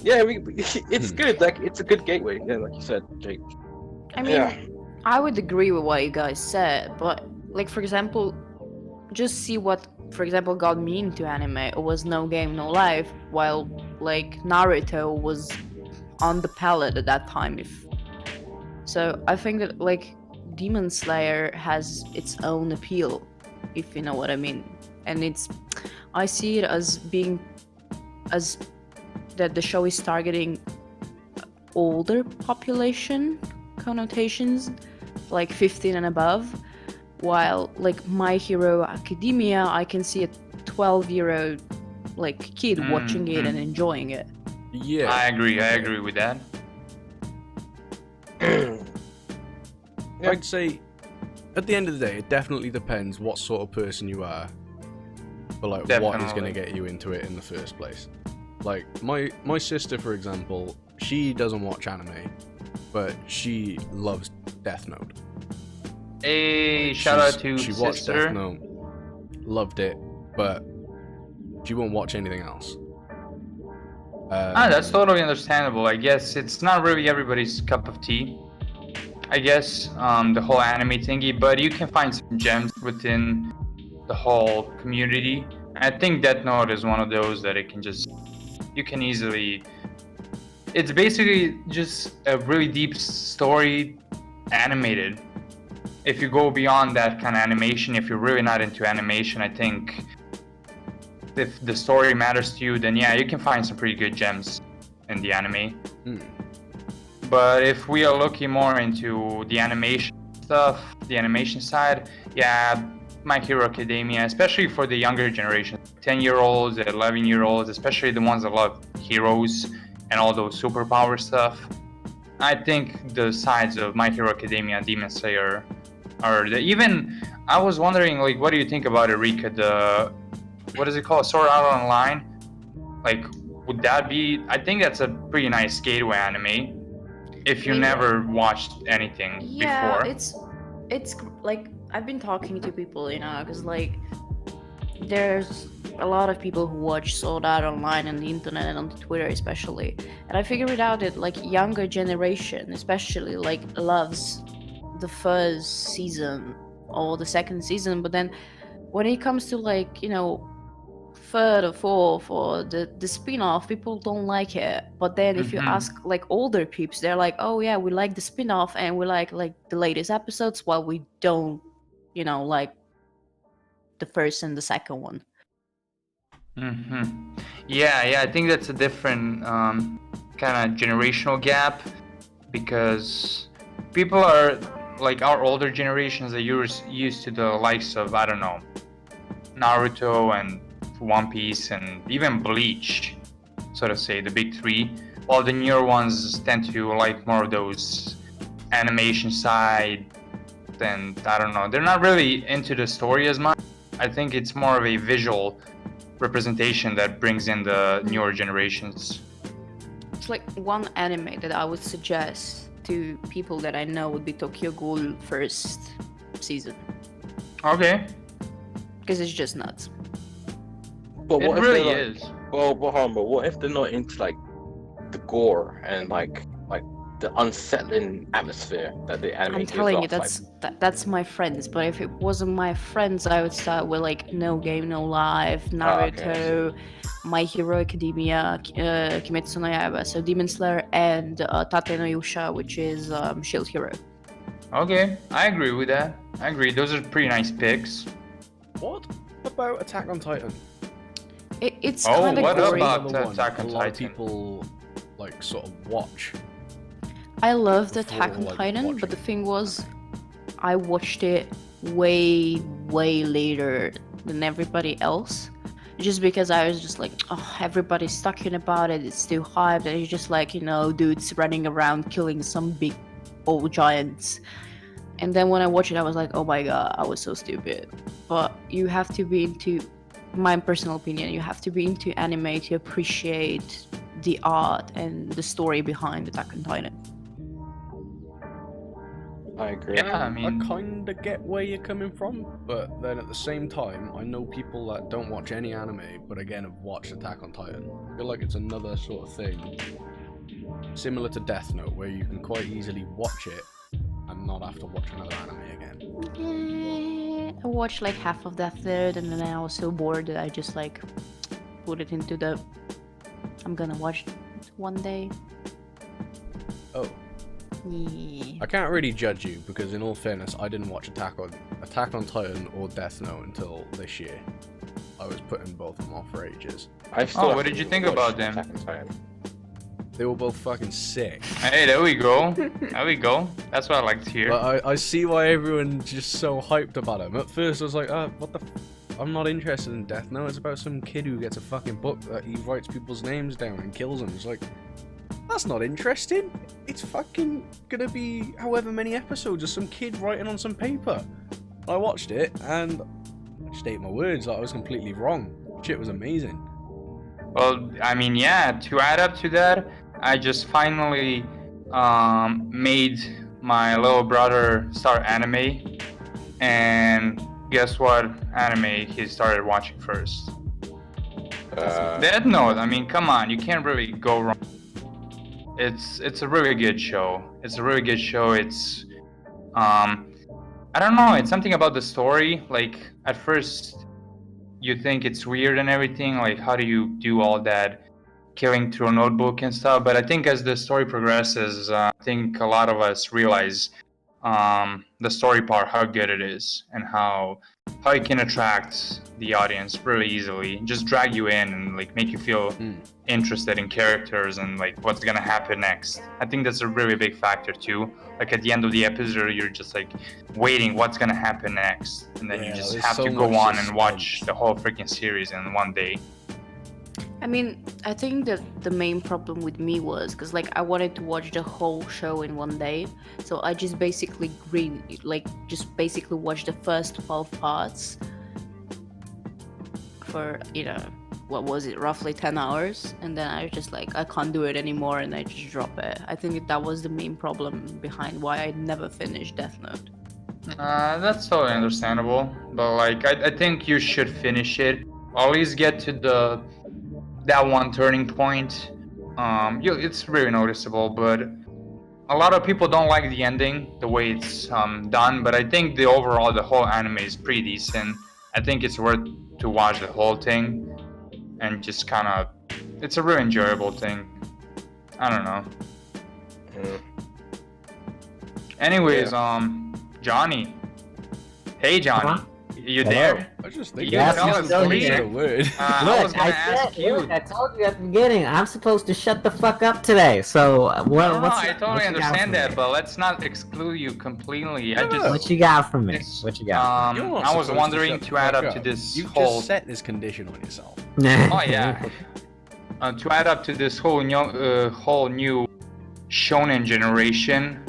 Speaker 4: Yeah, it's good. Like it's a good gateway. Yeah, like you said, Jake.
Speaker 3: I mean,
Speaker 4: Yeah.
Speaker 3: I would agree with what you guys said, but like for example, just see what, for example, got me into anime. It was No Game No Life, while like Naruto was on the palette at that time. So I think that like Demon Slayer has its own appeal, if you know what I mean, and I see it as being as that the show is targeting older population connotations, like 15 and above, while like My Hero Academia, I can see a 12-year-old like kid watching it and enjoying it.
Speaker 2: yeah.
Speaker 1: I agree with that.
Speaker 2: I'd say at the end of the day, it definitely depends what sort of person you are, but like what is going to
Speaker 1: Definitely.
Speaker 2: get you into it in the first place. Like my sister, for example, she doesn't watch anime, but she loves Death Note.
Speaker 1: Hey,
Speaker 2: Like,
Speaker 1: shout out
Speaker 2: she's-
Speaker 1: to
Speaker 2: she watched
Speaker 1: sister.
Speaker 2: Death Note, loved it, but she won't watch anything else.
Speaker 1: That's totally understandable. I guess it's not really everybody's cup of tea. I guess the whole anime thingy, but you can find some gems within the whole community. I think Death Note is one of those that you can easily. It's basically just a really deep story, animated. If you go beyond that kind of animation, if you're really not into animation, I think if the story matters to you, then yeah, you can find some pretty good gems in the anime.
Speaker 2: Hmm.
Speaker 1: But if we are looking more into the animation stuff, the animation side, yeah, My Hero Academia, especially for the younger generation, 10-year-olds, 11-year-olds, especially the ones that love heroes and all those superpower stuff. I think the sides of My Hero Academia and Demon Slayer are even. I was wondering, like, what do you think about Eureka? What is it called? Sword Art Online? Like, would that be? I think that's a pretty nice gateway anime. If you
Speaker 3: Yeah.
Speaker 1: never watched anything
Speaker 3: Yeah,
Speaker 1: before.
Speaker 3: it's like I've been talking to people, because like there's a lot of people who watch Sword Art Online on the internet and on the Twitter especially, and I figured out that like younger generation especially like loves the first season or the second season, but then when it comes to like third or fourth or the spin-off, people don't like it. But then if you
Speaker 1: Mhm.
Speaker 3: ask like older peeps, they're like, oh yeah, we like the spin-off and we like the latest episodes, while we don't like the first and the second one.
Speaker 1: Yeah, I think that's a different kind of generational gap, because people are like our older generations are used to the likes of, I don't know, Naruto and One Piece and even Bleach, so to say, the big three, while the newer ones tend to like more of those animation side, and I don't know, they're not really into the story as much. I think it's more of a visual representation that brings in the newer generations.
Speaker 3: It's like one anime that I would suggest to people that I know would be Tokyo Ghoul first season,
Speaker 1: Okay,
Speaker 3: because it's just nuts.
Speaker 4: But
Speaker 1: it
Speaker 4: what if
Speaker 1: really
Speaker 4: they're like,
Speaker 1: is.
Speaker 4: well, but hold on, but what if they're not into like the gore and like the unsettling atmosphere that the anime
Speaker 3: I'm
Speaker 4: gives
Speaker 3: telling you,
Speaker 4: off?
Speaker 3: that's my friends. But if it wasn't my friends, I would start with like No Game No Life,
Speaker 4: okay, I
Speaker 3: Naruto, My Hero Academia, Kimetsu no Yaiba, so Demon Slayer, and Tate no Yusha, which is Shield Hero.
Speaker 1: Okay, I agree with that. I agree. Those are pretty nice picks.
Speaker 2: What about Attack on Titan?
Speaker 3: It's
Speaker 1: Oh,
Speaker 3: kind of
Speaker 1: what
Speaker 3: gory.
Speaker 1: about
Speaker 2: Another one
Speaker 1: Attack on
Speaker 2: a lot of
Speaker 1: Titan?
Speaker 2: people like sort of watch.
Speaker 3: I loved
Speaker 2: before,
Speaker 3: Attack on
Speaker 2: like,
Speaker 3: Titan, but
Speaker 2: watching.
Speaker 3: the thing was, I watched it way later than everybody else. Just because I was just like, oh, everybody's talking about it, it's too hyped, and it's just like, dudes running around killing some big old giants. And then when I watched it, I was like, oh my god, I was so stupid. But you have to be into, my personal opinion, you have to be into anime to appreciate the art and the story behind Attack on Titan.
Speaker 4: I agree.
Speaker 1: Yeah, I mean,
Speaker 2: I kind of get where you're coming from, but then at the same time, I know people that don't watch any anime, but again have watched Attack on Titan. I feel like it's another sort of thing, similar to Death Note, where you can quite easily watch it and not have to watch another anime again.
Speaker 3: I watched like half of Death Note, and then I was so bored that I just like put it into the I'm gonna watch it one day.
Speaker 2: Oh,
Speaker 3: Yeah.
Speaker 2: I can't really judge you because, in all fairness, I didn't watch Attack on Titan or Death Note until this year. I was putting both of them off for ages.
Speaker 4: I still
Speaker 1: what
Speaker 4: have
Speaker 1: did
Speaker 4: to
Speaker 1: you think
Speaker 4: watch
Speaker 1: about them?
Speaker 4: Attack on Titan.
Speaker 2: They were both fucking sick.
Speaker 1: hey, there we go. There we go. That's what I like to hear.
Speaker 2: But I see why everyone's just so hyped about them. At first, I was like, what the I'm not interested in Death Note. It's about some kid who gets a fucking book that he writes people's names down and kills them. It's like, that's not interesting. It's fucking gonna be however many episodes of some kid writing on some paper. I watched it and I just ate my words. Like, I was completely wrong. Shit was amazing.
Speaker 1: Well, I mean, yeah, to add up to that, I just finally made my little brother start anime, and guess what anime he started watching first? Death Note. I mean, come on, you can't really go wrong. It's a really good show. It's a really good show. It's I don't know, it's something about the story. Like, at first you think it's weird and everything, like how do you do all that killing through a notebook and stuff, but I think as the story progresses, I think a lot of us realize the story part, how good it is, and how it can attract the audience really easily, just drag you in and like make you feel interested in characters and like what's gonna happen next. I think that's a really big factor too. Like at the end of the episode, you're just like waiting what's gonna happen next, and then you just
Speaker 2: there's
Speaker 1: have
Speaker 2: so
Speaker 1: to go
Speaker 2: much
Speaker 1: on and watch
Speaker 2: suspense.
Speaker 1: the whole freaking series in one day.
Speaker 3: I mean, I think that the main problem with me was because like I wanted to watch the whole show in one day, so I just basically watched the first 12 parts for what was it, roughly 10 hours, and then I was just like, I can't do it anymore, and I just drop it. I think that was the main problem behind why I never finished Death Note.
Speaker 1: That's totally understandable, but like I think you should finish it. At least get to that one turning point. It's really noticeable, but a lot of people don't like the ending, the way it's done. But I think the whole anime is pretty decent. I think it's worth to watch the whole thing, and just kind of, it's a really enjoyable thing. I don't know. Anyways, Johnny. Hey, Johnny.
Speaker 5: Uh-huh.
Speaker 1: You
Speaker 5: Hello.
Speaker 1: there?
Speaker 2: I was just
Speaker 1: You
Speaker 2: thinking.
Speaker 5: Yes,
Speaker 1: tell
Speaker 5: I'm
Speaker 1: us,
Speaker 5: still
Speaker 1: please.
Speaker 5: here.
Speaker 2: The word.
Speaker 1: I was gonna ask you.
Speaker 5: I told you at the beginning, I'm supposed to shut the fuck up today. So
Speaker 1: No,
Speaker 5: what's
Speaker 1: I totally
Speaker 5: what you got
Speaker 1: understand
Speaker 5: for
Speaker 1: that,
Speaker 5: me?
Speaker 1: but let's not exclude you completely. I just,
Speaker 5: What you got for me?
Speaker 1: it's,
Speaker 5: What you got?
Speaker 2: You're not
Speaker 1: I was
Speaker 2: supposed
Speaker 1: wondering
Speaker 2: shut the
Speaker 1: to add
Speaker 2: fuck
Speaker 1: up to this
Speaker 2: You've
Speaker 1: whole.
Speaker 2: just set this condition on yourself.
Speaker 1: Oh yeah. To add up to this whole new shonen generation,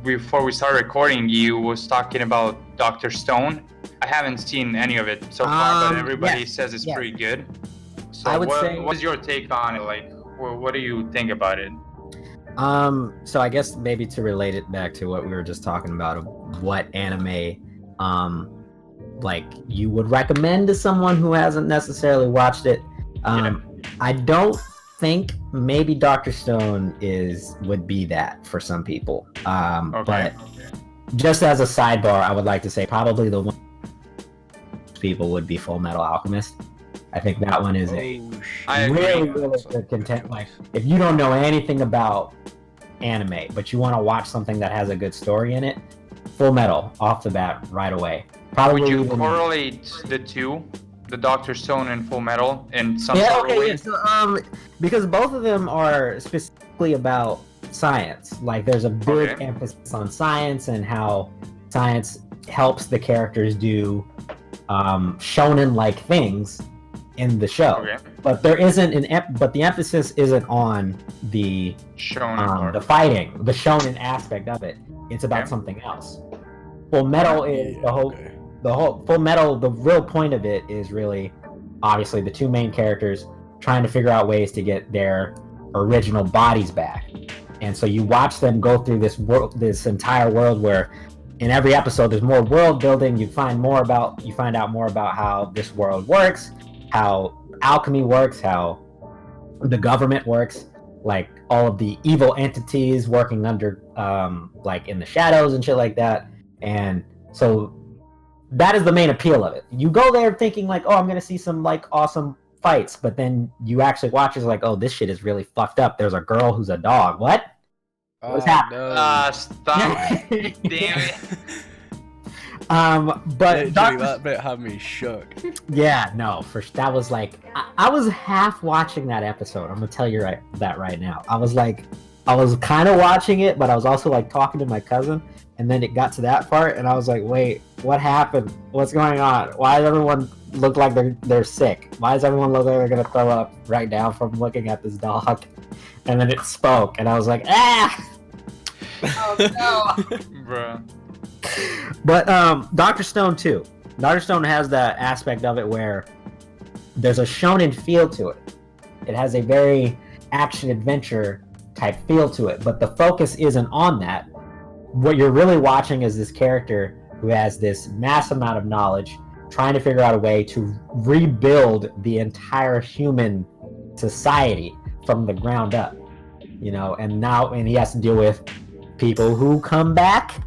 Speaker 1: before we started recording, you was talking about Dr. Stone. I haven't seen any of it so far, but everybody
Speaker 5: yes,
Speaker 1: says it's
Speaker 5: yes.
Speaker 1: pretty good. So
Speaker 5: I would say-
Speaker 1: what's your take on it? Like, what do you think about it?
Speaker 5: So I guess maybe to relate it back to what we were just talking about of what anime like you would recommend to someone who hasn't necessarily watched it. I don't think maybe Dr. Stone would be that for some people.
Speaker 1: Okay.
Speaker 5: But just as a sidebar, I would like to say probably the one people would be Full Metal Alchemist. I think that one is a
Speaker 1: I agree.
Speaker 5: really good content. Like, if you don't know anything about anime, but you want to watch something that has a good story in it, Full Metal off the bat right away. Probably
Speaker 1: Would you
Speaker 5: even-
Speaker 1: correlate the two, the Dr. Stone and Full Metal, in some
Speaker 5: Yeah,
Speaker 1: sort of
Speaker 5: okay,
Speaker 1: way?
Speaker 5: yeah. So, because both of them are specifically about science. Like, there's a big
Speaker 1: Okay.
Speaker 5: emphasis on science and how science helps the characters do shonen-like things in the show.
Speaker 1: Okay.
Speaker 5: But there isn't but the emphasis isn't on the
Speaker 1: Shonen
Speaker 5: the
Speaker 1: part.
Speaker 5: fighting, the shonen aspect of it. It's about
Speaker 1: Okay.
Speaker 5: something else. Full Metal is
Speaker 2: Yeah,
Speaker 5: the whole
Speaker 2: okay.
Speaker 5: Full Metal. The real point of it is really, obviously, the two main characters trying to figure out ways to get their original bodies back. And so you watch them go through this entire world where, in every episode, there's more world building. You find out more about how this world works, how alchemy works, how the government works, like all of the evil entities working under, like in the shadows and shit like that. And so that is the main appeal of it. You go there thinking like, oh, I'm gonna see some like awesome fights, but then you actually watch it's like, oh, this shit is really fucked up. There's a girl who's a dog. What? What's happening?
Speaker 2: No.
Speaker 1: Stop. Damn it.
Speaker 5: But
Speaker 2: Literally,
Speaker 5: Dr.
Speaker 2: that bit had me shook.
Speaker 5: Yeah, no, that was like I was half watching that episode. I'm gonna tell you that right now. I was kind of watching it, but I was also like talking to my cousin, and then it got to that part, and I was like, wait, what happened? What's going on? Why does everyone look like they're sick? Why does everyone look like they're gonna throw up right now from looking at this dog? And then it spoke, and I was like, ah! Oh no!
Speaker 1: Bruh.
Speaker 5: But Dr. Stone too. Dr. Stone has that aspect of it where there's a shonen feel to it. It has a very action adventure type feel to it, but the focus isn't on that. What you're really watching is this character who has this mass amount of knowledge, trying to figure out a way to rebuild the entire human society from the ground up. You know, and he has to deal with people who come back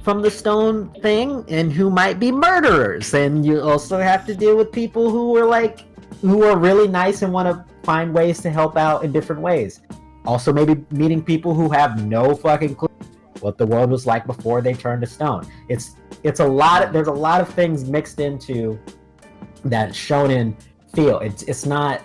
Speaker 5: from the stone thing and who might be murderers, and you also have to deal with people who are really nice and want to find ways to help out in different ways. Also maybe meeting people who have no fucking clue what the world was like before they turned to stone. It's a lot. There's a lot of things mixed into that shonen feel. It's not,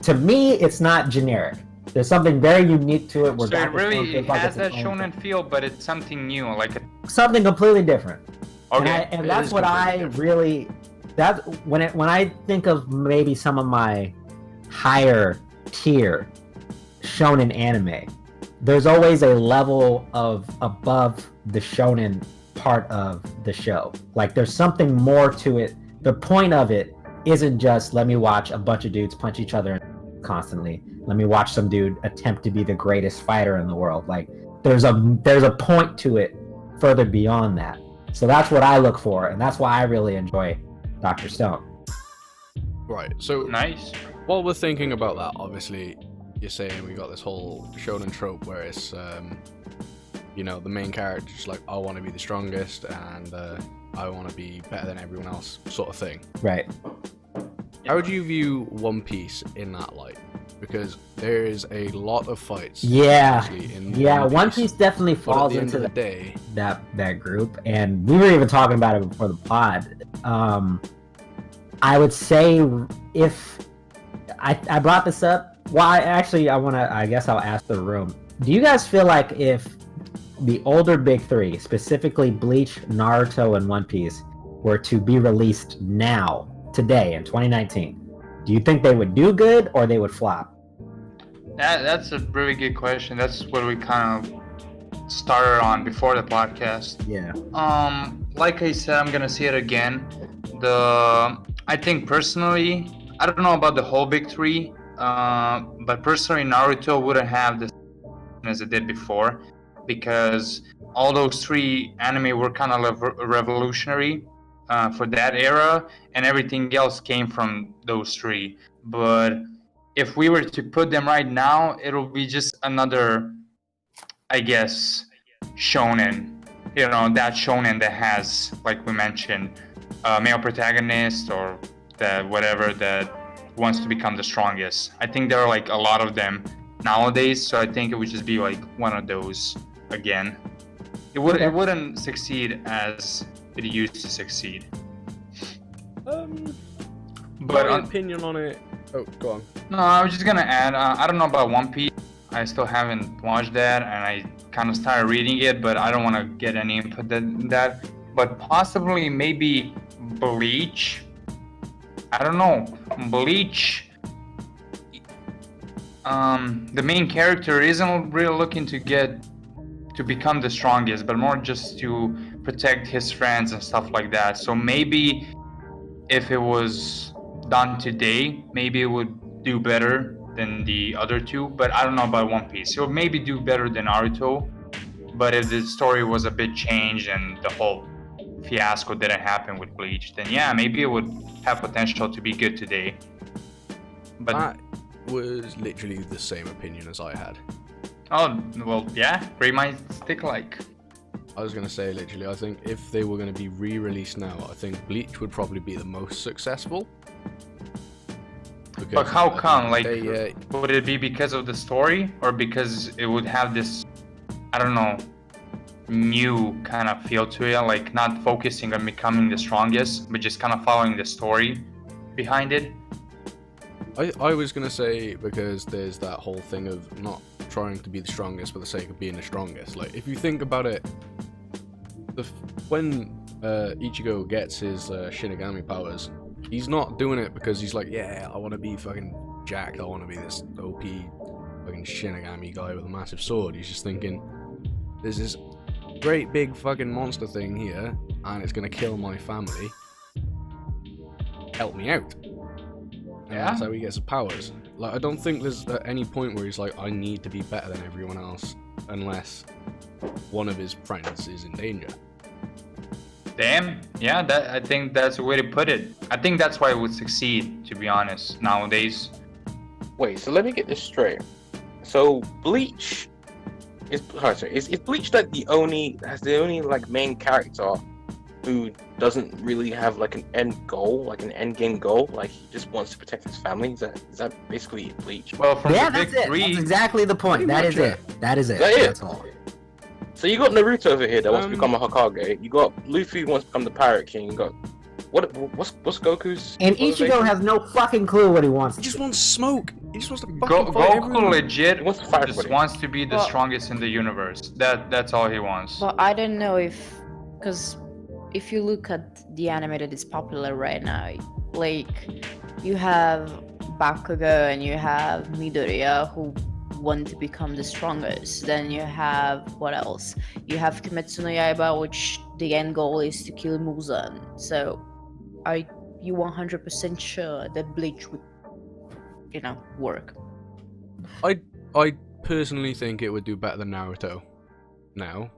Speaker 5: to me, it's not generic. There's something very unique to it. Where
Speaker 1: So it
Speaker 5: Dr. Stone
Speaker 1: really
Speaker 5: feels like
Speaker 1: has
Speaker 5: it's its
Speaker 1: that
Speaker 5: own
Speaker 1: shonen
Speaker 5: thing.
Speaker 1: feel, but it's something new, like a
Speaker 5: Something completely different.
Speaker 1: okay.
Speaker 5: And
Speaker 2: It
Speaker 5: that's
Speaker 2: is
Speaker 5: what
Speaker 2: completely
Speaker 5: I
Speaker 2: different.
Speaker 5: really, that when I think of maybe some of my higher tier shonen anime, there's always a level of above the shonen part of the show. Like there's something more to it. The point of it isn't just let me watch a bunch of dudes punch each other constantly. Let me watch some dude attempt to be the greatest fighter in the world. Like there's a point to it further beyond that. So that's what I look for, and that's why I really enjoy Dr. Stone.
Speaker 2: Right. So
Speaker 1: Nice.
Speaker 2: while we're thinking about that, obviously, you're saying we got this whole shonen trope where it's, you know, the main character's like, I want to be the strongest and I want to be better than everyone else, sort of thing.
Speaker 5: Right.
Speaker 2: How would you view One Piece in that light? Because there is a lot of fights.
Speaker 5: Yeah.
Speaker 2: actually, in
Speaker 5: Yeah, One Piece definitely
Speaker 2: But at
Speaker 5: falls
Speaker 2: the end
Speaker 5: into
Speaker 2: of the day,
Speaker 5: that group, and we were even talking about it before the pod. I would say if I brought this up, well, I guess I'll ask the room. Do you guys feel like if the older big three, specifically Bleach, Naruto, and One Piece, were to be released now, today in 2019, do you think they would do good or they would flop?
Speaker 1: That's a really good question. That's what we kind of started on before the podcast.
Speaker 5: Yeah.
Speaker 1: Like I said, I'm gonna say it again. I think personally, I don't know about the whole big three, but personally, Naruto wouldn't have the as it did before, because all those three anime were kind of revolutionary for that era, and everything else came from those three. But if we were to put them right now, it'll be just another, I guess, shonen. You know, that shonen that has, like we mentioned, a male protagonist or that whatever that wants to become the strongest. I think there are like a lot of them nowadays, so I think it would just be like one of those again. It wouldn't succeed as it used to succeed. But
Speaker 2: my opinion on it. Oh, go on.
Speaker 1: no, I was just gonna add. I don't know about One Piece. I still haven't watched that, and I kind of started reading it, but I don't want to get any input in that. But possibly, maybe Bleach. I don't know. Bleach. The main character isn't really looking to become the strongest, but more just to protect his friends and stuff like that. So maybe if it was done today, maybe it would do better than the other two. But I don't know about One Piece. It would maybe do better than Naruto. But if the story was a bit changed and the whole fiasco didn't happen with Bleach, then yeah, maybe it would have potential to be good today. But
Speaker 2: That was literally the same opinion as I had.
Speaker 1: oh well, yeah, we might stick like.
Speaker 2: I was gonna say literally, I think if they were gonna be re-released now, I think Bleach would probably be the most successful.
Speaker 1: But
Speaker 2: Because
Speaker 1: how
Speaker 2: at the
Speaker 1: come?
Speaker 2: end of the
Speaker 1: Like,
Speaker 2: day,
Speaker 1: would it be because of the story, or because it would have this, I don't know, new kind of feel to it, like not focusing on becoming the strongest, but just kind of following the story behind it?
Speaker 2: I was gonna say because there's that whole thing of not trying to be the strongest for the sake of being the strongest. Like if you think about it, when Ichigo gets his Shinigami powers, he's not doing it because he's like, yeah, I want to be fucking jacked. I want to be this OP fucking Shinigami guy with a massive sword. He's just thinking, there's this great big fucking monster thing here, and it's gonna kill my family. Help me out. And
Speaker 1: Yeah.
Speaker 2: that's how he gets his powers. Like, I don't think there's at any point where he's like, I need to be better than everyone else, unless one of his friends is in danger.
Speaker 1: Damn, yeah, that I think that's a way to put it. I think that's why it would succeed, to be honest, nowadays.
Speaker 4: Wait, so let me get this straight. So Bleach is Bleach like the only like main character who doesn't really have like an end goal, like an end game goal, like he just wants to protect his family? Is that basically Bleach?
Speaker 1: Well, from
Speaker 5: Yeah,
Speaker 1: the
Speaker 5: that's
Speaker 1: big
Speaker 5: it.
Speaker 1: three,
Speaker 5: That's exactly the point.
Speaker 2: Pretty
Speaker 5: That
Speaker 2: much
Speaker 5: is it. That is it.
Speaker 4: That it?
Speaker 5: That's all.
Speaker 4: So you got Naruto over here that wants to
Speaker 2: Um,
Speaker 4: become a Hokage. You got Luffy who wants to become the Pirate King. You got what's Goku's?
Speaker 5: And Ichigo has no fucking clue what he wants.
Speaker 2: He just wants smoke. He just wants to fucking
Speaker 1: Goku
Speaker 2: fight everyone.
Speaker 1: legit
Speaker 4: He wants to fight
Speaker 1: just
Speaker 4: everybody.
Speaker 1: wants to be the
Speaker 3: Well-
Speaker 1: strongest in the universe. That's all he wants.
Speaker 3: But I don't know if, because if you look at the anime that is popular right now, like you have Bakugo and you have Midoriya who want to become the strongest. Then you have what else? You have Kimetsu no Yaiba, which the end goal is to kill Muzan. So, are you 100% sure that Bleach would, work?
Speaker 2: I personally think it would do better than Naruto. Now,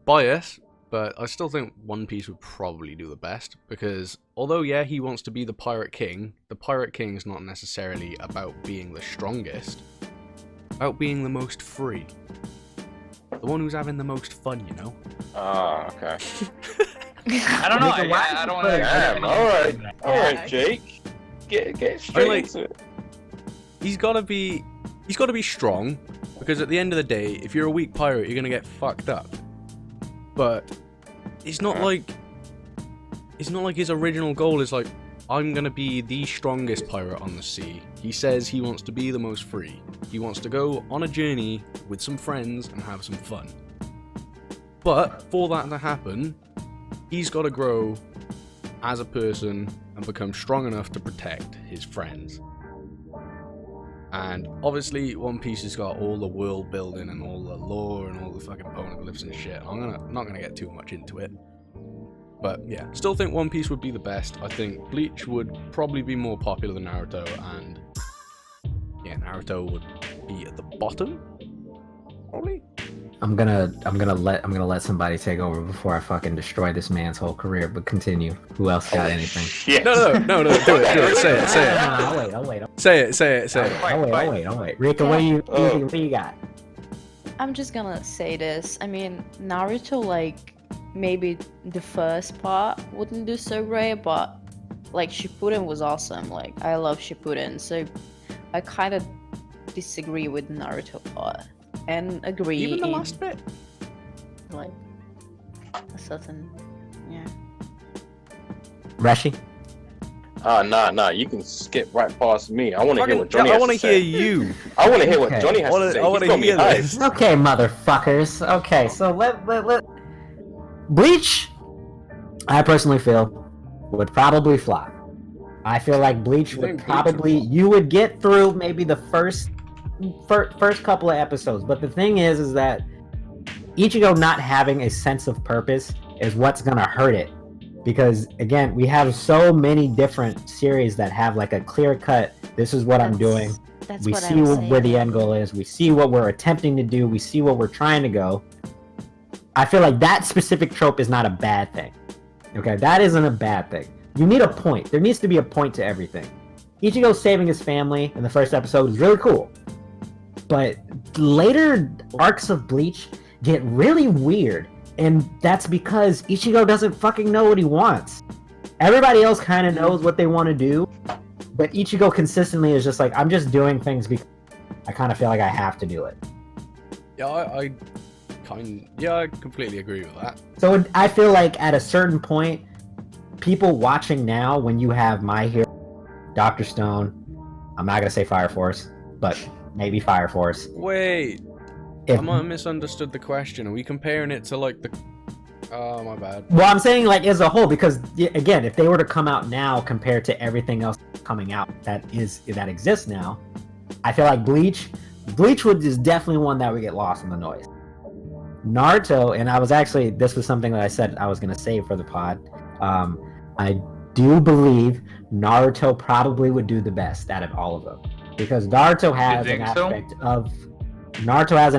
Speaker 2: bias, but I still think One Piece would probably do the best because although yeah he wants to be the Pirate King, the Pirate King is not necessarily about being the strongest, about being the most free, the one who's having the most fun, you know.
Speaker 4: Ah, okay.
Speaker 1: I don't know.
Speaker 5: Nigga, why
Speaker 1: I
Speaker 5: you
Speaker 1: don't
Speaker 5: put it-
Speaker 4: Damn. All right, Jake. Get straight
Speaker 2: like-
Speaker 4: into it.
Speaker 2: He's gotta be strong because at the end of the day, if you're a weak pirate, you're gonna get fucked up. But it's not like his original goal is like, I'm gonna be the strongest pirate on the sea. He says he wants to be the most free. He wants to go on a journey with some friends and have some fun. But for that to happen, he's got to grow as a person and become strong enough to protect his friends. And obviously, One Piece has got all the world building and all the lore and all the fucking poneglyphs and shit. Not gonna get too much into it. But yeah, still think One Piece would be the best. I think Bleach would probably be more popular than Naruto, and yeah, Naruto would be at the bottom, probably.
Speaker 5: I'm gonna let somebody take over before I fucking destroy this man's whole career. But continue. Who else got anything?
Speaker 4: Shit.
Speaker 2: No, do it. Say it.
Speaker 5: I'll wait.
Speaker 2: Say it.
Speaker 5: I'll wait. Rika, what do you got?
Speaker 3: I'm just gonna say this. I mean, Naruto, like, maybe the first part wouldn't do so great, but, like, Shippuden was awesome. Like, I love Shippuden, so I kind of disagree with the Naruto part. And agree
Speaker 2: Even the
Speaker 3: in,
Speaker 2: last bit.
Speaker 3: like, a certain, yeah.
Speaker 5: Reshi?
Speaker 4: Nah. You can skip right past me. I want to hear what Johnny
Speaker 2: I
Speaker 4: has
Speaker 2: want
Speaker 4: to
Speaker 2: to hear
Speaker 4: say.
Speaker 2: you.
Speaker 4: I want to hear what
Speaker 5: Okay.
Speaker 4: Johnny has to say.
Speaker 2: I want
Speaker 4: He's
Speaker 2: to
Speaker 4: got me
Speaker 2: hear
Speaker 4: hyped.
Speaker 2: this.
Speaker 5: Okay, motherfuckers. Okay, so let Bleach, I personally feel, would probably flop. I feel like Bleach
Speaker 2: You
Speaker 5: would
Speaker 2: think Bleach
Speaker 5: probably
Speaker 2: would flop?
Speaker 5: you would get through maybe the first couple of episodes, but the thing is that Ichigo not having a sense of purpose is what's gonna hurt it. Because again, we have so many different series that have like a clear cut, this is what I'm doing.
Speaker 3: That's
Speaker 5: We
Speaker 3: what
Speaker 5: see
Speaker 3: I'm
Speaker 5: where the
Speaker 3: saying.
Speaker 5: end goal is. We see what we're attempting to do. We see what we're trying to go. I feel like that specific trope is not a bad thing. Okay, that isn't a bad thing. You need a point. There needs to be a point to everything. Ichigo saving his family in the first episode is really cool. But later arcs of Bleach get really weird. And that's because Ichigo doesn't fucking know what he wants. Everybody else kind of knows what they want to do. But Ichigo consistently is just like, I'm just doing things because I kind of feel like I have to do it.
Speaker 2: Yeah, I completely agree with that.
Speaker 5: So I feel like at a certain point, people watching now, when you have My Hero, Dr. Stone, I'm not going to say Fire Force, but maybe Fire Force.
Speaker 2: Wait,
Speaker 5: If,
Speaker 2: I might have misunderstood the question. Are we comparing it to like the? Oh, my bad.
Speaker 5: well, I'm saying like as a whole, because again, if they were to come out now compared to everything else coming out that exists now, I feel like Bleach is definitely one that would get lost in the noise. Naruto, and this was something that I said I was going to save for the pod. I do believe Naruto probably would do the best out of all of them, because Naruto has an
Speaker 1: think so?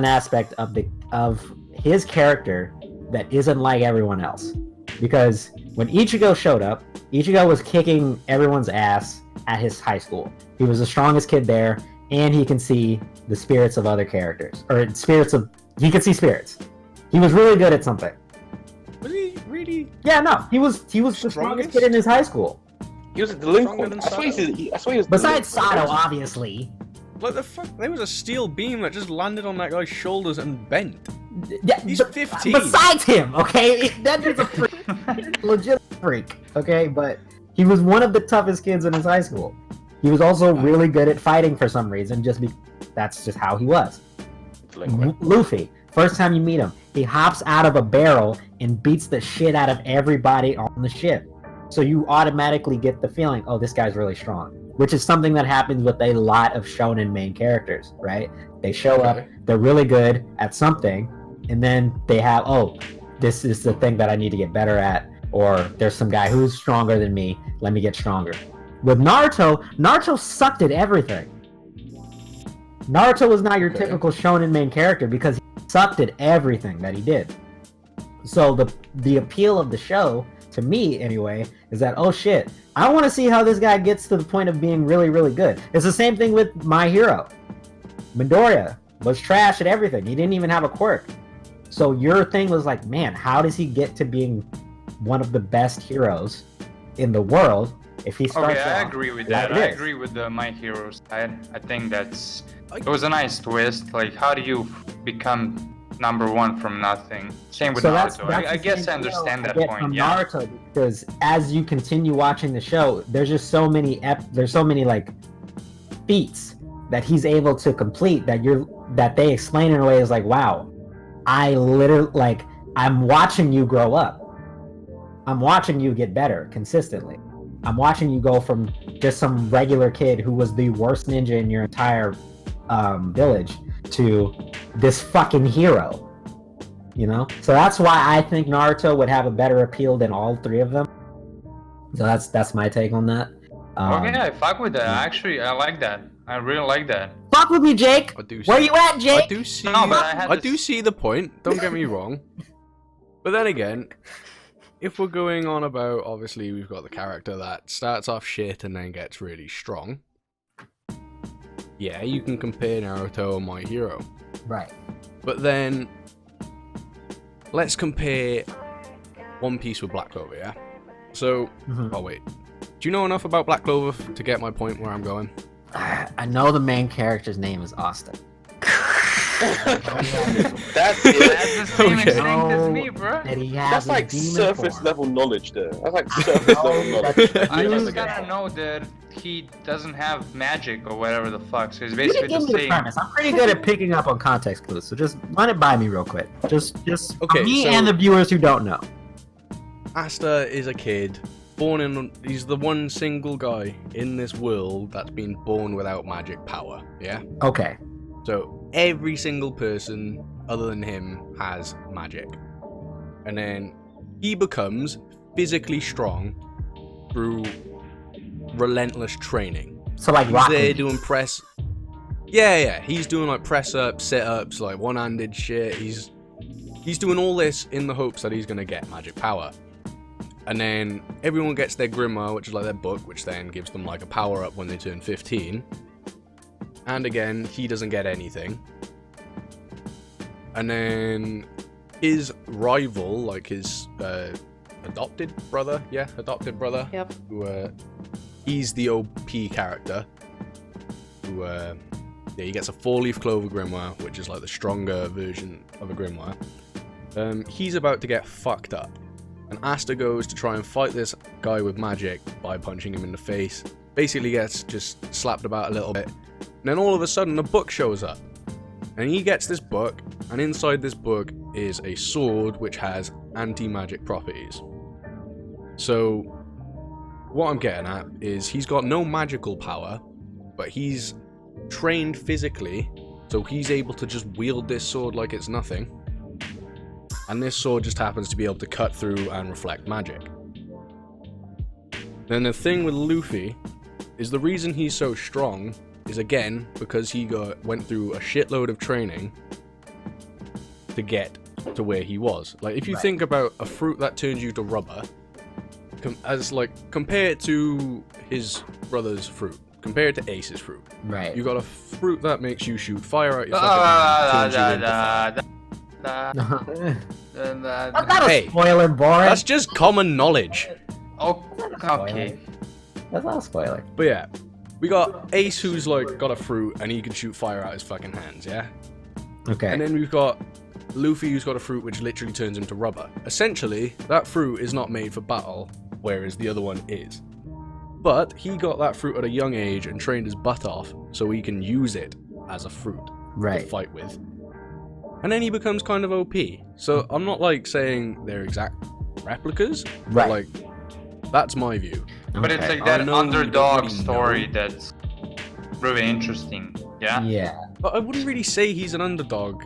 Speaker 5: aspect of his character that isn't like everyone else. Because when Ichigo showed up, Ichigo was kicking everyone's ass at his high school. He was the strongest kid there, and he can see the spirits of other characters, he could see spirits. He was really good at something.
Speaker 2: Was he really?
Speaker 5: Yeah, no, he was the strongest kid in his high school.
Speaker 4: He was a
Speaker 2: Stronger
Speaker 4: delinquent.
Speaker 2: than
Speaker 4: I swear he was.
Speaker 5: Besides
Speaker 4: delinquent.
Speaker 5: Sato, obviously.
Speaker 2: Like the fuck, there was a steel beam that just landed on that guy's shoulders and bent.
Speaker 5: Yeah,
Speaker 2: He's
Speaker 5: but
Speaker 2: 15.
Speaker 5: Besides him, okay? That dude's a freak. Legit freak, okay? But he was one of the toughest kids in his high school. He was also really good at fighting for some reason, that's just how he was.
Speaker 4: Delinquent.
Speaker 5: Luffy, first time you meet him, he hops out of a barrel and beats the shit out of everybody on the ship. So you automatically get the feeling, oh, this guy's really strong. Which is something that happens with a lot of shonen main characters, right? They show up, they're really good at something, and then they have, oh, this is the thing that I need to get better at, or there's some guy who's stronger than me, let me get stronger. With Naruto sucked at everything. Naruto was not your typical shonen main character because he sucked at everything that he did. So the appeal of the show, to me anyway, is that, oh shit, I want to see how this guy gets to the point of being really, really good. It's the same thing with My Hero. Midoriya was trash at everything. He didn't even have a quirk. So your thing was like, man, how does he get to being one of the best heroes in the world if he starts
Speaker 1: Okay, I
Speaker 5: off
Speaker 1: agree with
Speaker 5: like
Speaker 1: that. I
Speaker 5: this?
Speaker 1: agree with the My Hero side. I think it was a nice twist. Like, how do you become number one from nothing? Same with
Speaker 5: So
Speaker 1: Naruto.
Speaker 5: that's
Speaker 1: I
Speaker 5: the
Speaker 1: guess I
Speaker 5: same
Speaker 1: understand
Speaker 5: feel
Speaker 1: that
Speaker 5: get
Speaker 1: point.
Speaker 5: from
Speaker 1: Yeah.
Speaker 5: Naruto, because as you continue watching the show, there's just so many there's so many like feats that he's able to complete that they explain in a way is like, wow, I literally I'm watching you grow up. I'm watching you get better consistently. I'm watching you go from just some regular kid who was the worst ninja in your entire village to this fucking hero. You know? So that's why I think Naruto would have a better appeal than all three of them. So that's my take on that.
Speaker 1: Okay, I fuck with that. Actually, I like that. I really like that.
Speaker 5: Fuck with me, Jake!
Speaker 2: I do
Speaker 5: Where
Speaker 2: see-
Speaker 5: you at, Jake?
Speaker 2: I do see.
Speaker 1: No, but I had
Speaker 2: I
Speaker 1: this-
Speaker 2: do see the point. Don't get me wrong. But then again, if we're going on about, obviously, we've got the character that starts off shit and then gets really strong. Yeah, you can compare Naruto and My Hero.
Speaker 5: Right.
Speaker 2: But then, let's compare One Piece with Black Clover, yeah? So, oh wait. Do you know enough about Black Clover to get my point where I'm going?
Speaker 5: I know the main character's name is Austin.
Speaker 4: That's
Speaker 1: That's
Speaker 4: it.
Speaker 1: the same
Speaker 2: Okay.
Speaker 1: instinct as me, bro.
Speaker 5: That he has
Speaker 4: That's
Speaker 5: a
Speaker 4: like
Speaker 5: demon
Speaker 4: surface
Speaker 5: form.
Speaker 4: level knowledge there. That's like surface level knowledge.
Speaker 1: I
Speaker 5: You
Speaker 1: just
Speaker 5: didn't
Speaker 1: gotta know that he doesn't have magic or whatever the fuck. So he's
Speaker 5: You
Speaker 1: basically
Speaker 5: didn't
Speaker 1: the
Speaker 5: give me the
Speaker 1: same.
Speaker 5: premise. I'm pretty good at picking up on context clues, so just run it by me real quick. Just
Speaker 2: Okay,
Speaker 5: for me
Speaker 2: so-
Speaker 5: and the viewers who don't know.
Speaker 2: Asta is a kid he's the one single guy in this world that's been born without magic power, yeah?
Speaker 5: Okay.
Speaker 2: So every single person other than him has magic. And then he becomes physically strong through relentless training.
Speaker 5: So like
Speaker 2: He's
Speaker 5: Rock
Speaker 2: there
Speaker 5: Lee.
Speaker 2: doing press. Yeah, he's doing like press ups, sit ups, like one-handed shit. He's doing all this in the hopes that he's gonna get magic power. And then everyone gets their grimoire, which is like their book, which then gives them like a power up when they turn 15. And again, he doesn't get anything. And then his rival, like his adopted brother,
Speaker 3: Yep.
Speaker 2: who he's the OP character, who he gets a 4-leaf clover grimoire, which is like the stronger version of a grimoire. He's about to get fucked up, and Asta goes to try and fight this guy with magic by punching him in the face. Basically gets just slapped about a little bit, and then all of a sudden a book shows up, and he gets this book, and inside this book is a sword which has anti-magic properties. So what I'm getting at is he's got no magical power, but he's trained physically, so he's able to just wield this sword like it's nothing. And this sword just happens to be able to cut through and reflect magic. Then the thing with Luffy is the reason he's so strong is again because he went through a shitload of training to get to where he was. Like if you think about a fruit that turns you to rubber, compare it to his brother's fruit. Compare it to Ace's fruit.
Speaker 5: Right.
Speaker 2: You got a fruit that makes you shoot fire out your fucking hand, turns you into fire.
Speaker 5: That's not a
Speaker 2: Hey,
Speaker 5: spoiler, boy.
Speaker 2: That's just common knowledge.
Speaker 1: Oh, okay.
Speaker 5: That's not a spoiler.
Speaker 2: But yeah, We got Ace, who's like got a fruit and he can shoot fire out his fucking hands, yeah?
Speaker 5: Okay.
Speaker 2: And then we've got Luffy, who's got a fruit which literally turns into rubber. Essentially, that fruit is not made for battle, whereas the other one is. But he got that fruit at a young age and trained his butt off so he can use it as a fruit to
Speaker 5: Right.
Speaker 2: fight with. And then he becomes kind of OP. So I'm not like saying they're exact replicas, but
Speaker 5: Right.
Speaker 2: like that's my view.
Speaker 1: But it's
Speaker 5: Okay.
Speaker 1: like that
Speaker 2: I know we don't
Speaker 1: underdog
Speaker 2: really
Speaker 1: story
Speaker 2: know.
Speaker 1: that's really interesting. Yeah.
Speaker 5: Yeah.
Speaker 2: But I wouldn't really say he's an underdog.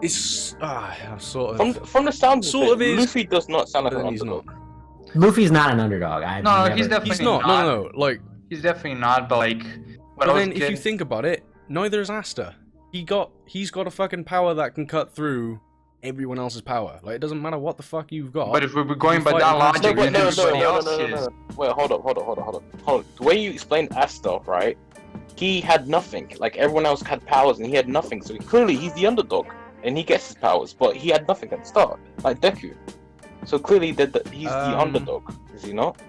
Speaker 2: It's I'm sort of.
Speaker 4: From the sounds
Speaker 2: Sort
Speaker 4: of
Speaker 2: of
Speaker 4: it,
Speaker 2: is,
Speaker 4: Luffy does not sound like an
Speaker 2: Then he's not.
Speaker 4: underdog.
Speaker 5: Luffy's not an underdog. I've
Speaker 1: No,
Speaker 5: never...
Speaker 1: he's definitely
Speaker 2: He's not. No. Like,
Speaker 1: He's definitely not. But like, what
Speaker 2: but
Speaker 1: I was
Speaker 2: then if you
Speaker 1: getting-
Speaker 2: think about it, neither is Asta. He's got a fucking power that can cut through everyone else's power. Like, it doesn't matter what the fuck you've got.
Speaker 1: But if we were going
Speaker 2: You
Speaker 1: by
Speaker 2: fight
Speaker 1: that
Speaker 2: against
Speaker 1: logic,
Speaker 2: them.
Speaker 1: then everybody else
Speaker 4: no.
Speaker 1: is.
Speaker 4: Wait, hold up. The way you explained Asta, right? He had nothing. Like everyone else had powers, and he had nothing. So clearly, he's the underdog, and he gets his powers, but he had nothing at the start, like Deku. So clearly, he's the underdog, is he not?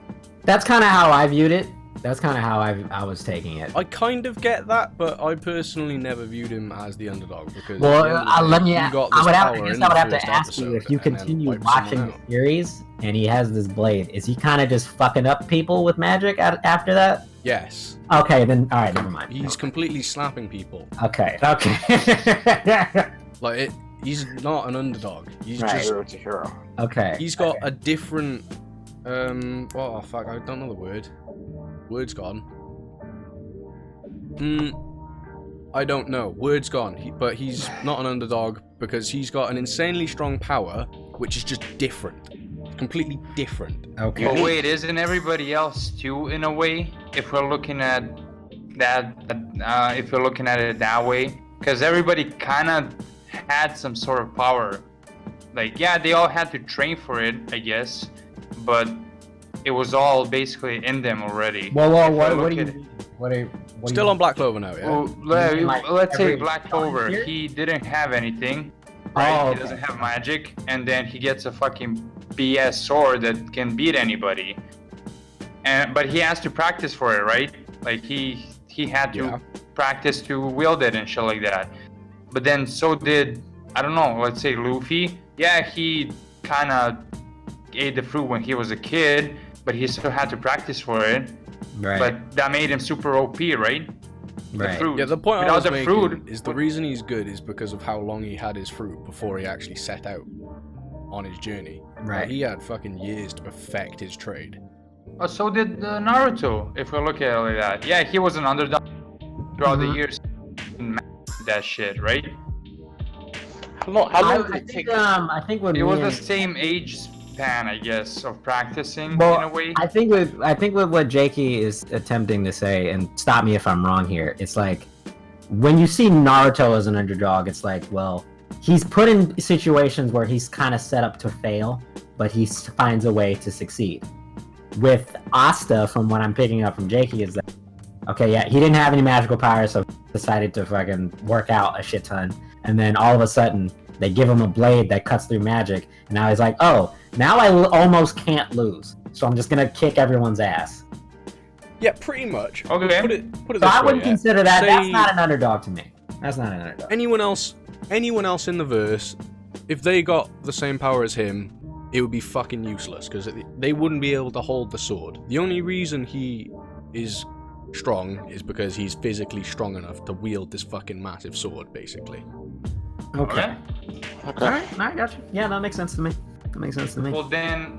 Speaker 5: That's kind of how I viewed it. That's kind of how I was taking it.
Speaker 2: I kind of get that, but I personally never viewed him as the underdog because.
Speaker 5: Well,
Speaker 2: at the end of the
Speaker 5: let
Speaker 2: day,
Speaker 5: me.
Speaker 2: he
Speaker 5: I
Speaker 2: got this
Speaker 5: would have
Speaker 2: power
Speaker 5: to.
Speaker 2: in
Speaker 5: I
Speaker 2: the
Speaker 5: would have
Speaker 2: first
Speaker 5: to ask you, if you
Speaker 2: episode and then
Speaker 5: continue
Speaker 2: wiped
Speaker 5: watching
Speaker 2: someone
Speaker 5: the
Speaker 2: out.
Speaker 5: series and he has this blade, is he kind of just fucking up people with magic after that?
Speaker 2: Yes,
Speaker 5: Okay, then all right, never mind.
Speaker 2: he's completely slapping people.
Speaker 5: Okay.
Speaker 2: Like it. He's not an underdog. He's
Speaker 5: Right.
Speaker 2: just.
Speaker 4: Hero to hero.
Speaker 5: Okay.
Speaker 2: He's got a different. Oh fuck! I don't know the word. Word's gone. I don't know. Word's gone. But he's not an underdog because he's got an insanely strong power, which is just different. Completely different.
Speaker 5: Okay.
Speaker 1: But wait, isn't everybody else too in a way? If we're looking at that, if we're looking at it that way, because everybody kind of had some sort of power. Like, yeah, they all had to train for it, I guess, but it was all basically in them already.
Speaker 5: Well,
Speaker 1: If we
Speaker 5: what
Speaker 1: look
Speaker 5: do you
Speaker 1: at it-
Speaker 5: mean? What do
Speaker 2: Still
Speaker 5: you
Speaker 2: on Black Clover now, yeah.
Speaker 1: Well,
Speaker 5: mean like
Speaker 1: let's say
Speaker 5: every
Speaker 1: Black
Speaker 5: time
Speaker 1: Clover,
Speaker 5: here?
Speaker 1: he didn't have anything, right?
Speaker 5: Oh,
Speaker 1: He
Speaker 5: okay.
Speaker 1: doesn't have magic, and then he gets a fucking BS sword that can beat anybody. But he has to practice for it, right? Like he had to
Speaker 2: Yeah.
Speaker 1: practice to wield it and shit like that. But then so did, I don't know, let's say Luffy. Yeah, he kind of ate the fruit when he was a kid, but he still had to practice for it.
Speaker 5: Right.
Speaker 1: But that made him super OP, right? The
Speaker 5: Right.
Speaker 1: fruit.
Speaker 2: Yeah, the point I
Speaker 1: Without
Speaker 2: was
Speaker 1: the
Speaker 2: making
Speaker 1: fruit,
Speaker 2: is the reason he's good is because of how long he had his fruit before he actually set out on his journey.
Speaker 5: Right.
Speaker 2: Like, he had fucking years to perfect his trade.
Speaker 1: So did Naruto, if we look at it like that. Yeah, he was an underdog throughout the years. That shit, right?
Speaker 4: How long did
Speaker 5: I
Speaker 4: it take?
Speaker 5: think I think when
Speaker 1: It was
Speaker 5: me
Speaker 1: the
Speaker 5: and-
Speaker 1: same age span, I guess, of practicing
Speaker 5: Well,
Speaker 1: in a way.
Speaker 5: I think with what Jakey is attempting to say, and stop me if I'm wrong here, it's like when you see Naruto as an underdog, it's like, well, he's put in situations where he's kind of set up to fail, but he finds a way to succeed. With Asta, from what I'm picking up from Jakey, is that okay, yeah, he didn't have any magical powers, so he decided to fucking work out a shit ton, and then all of a sudden they give him a blade that cuts through magic, and now he's like, oh, now I almost can't lose, so I'm just gonna kick everyone's ass.
Speaker 2: Yeah, pretty much.
Speaker 1: Okay.
Speaker 2: Put it
Speaker 5: So
Speaker 2: this
Speaker 5: I
Speaker 2: way,
Speaker 5: wouldn't
Speaker 2: yeah.
Speaker 5: consider that. That's
Speaker 2: Say-
Speaker 5: not an underdog to me. That's not an underdog.
Speaker 2: anyone else in the verse, if they got the same power as him, it would be fucking useless because they wouldn't be able to hold the sword. The only reason he is strong is because he's physically strong enough to wield this fucking massive sword, basically.
Speaker 5: Okay.
Speaker 4: Okay.
Speaker 5: All right, I got you. Yeah, that makes sense to me. That makes sense to me.
Speaker 1: Well then,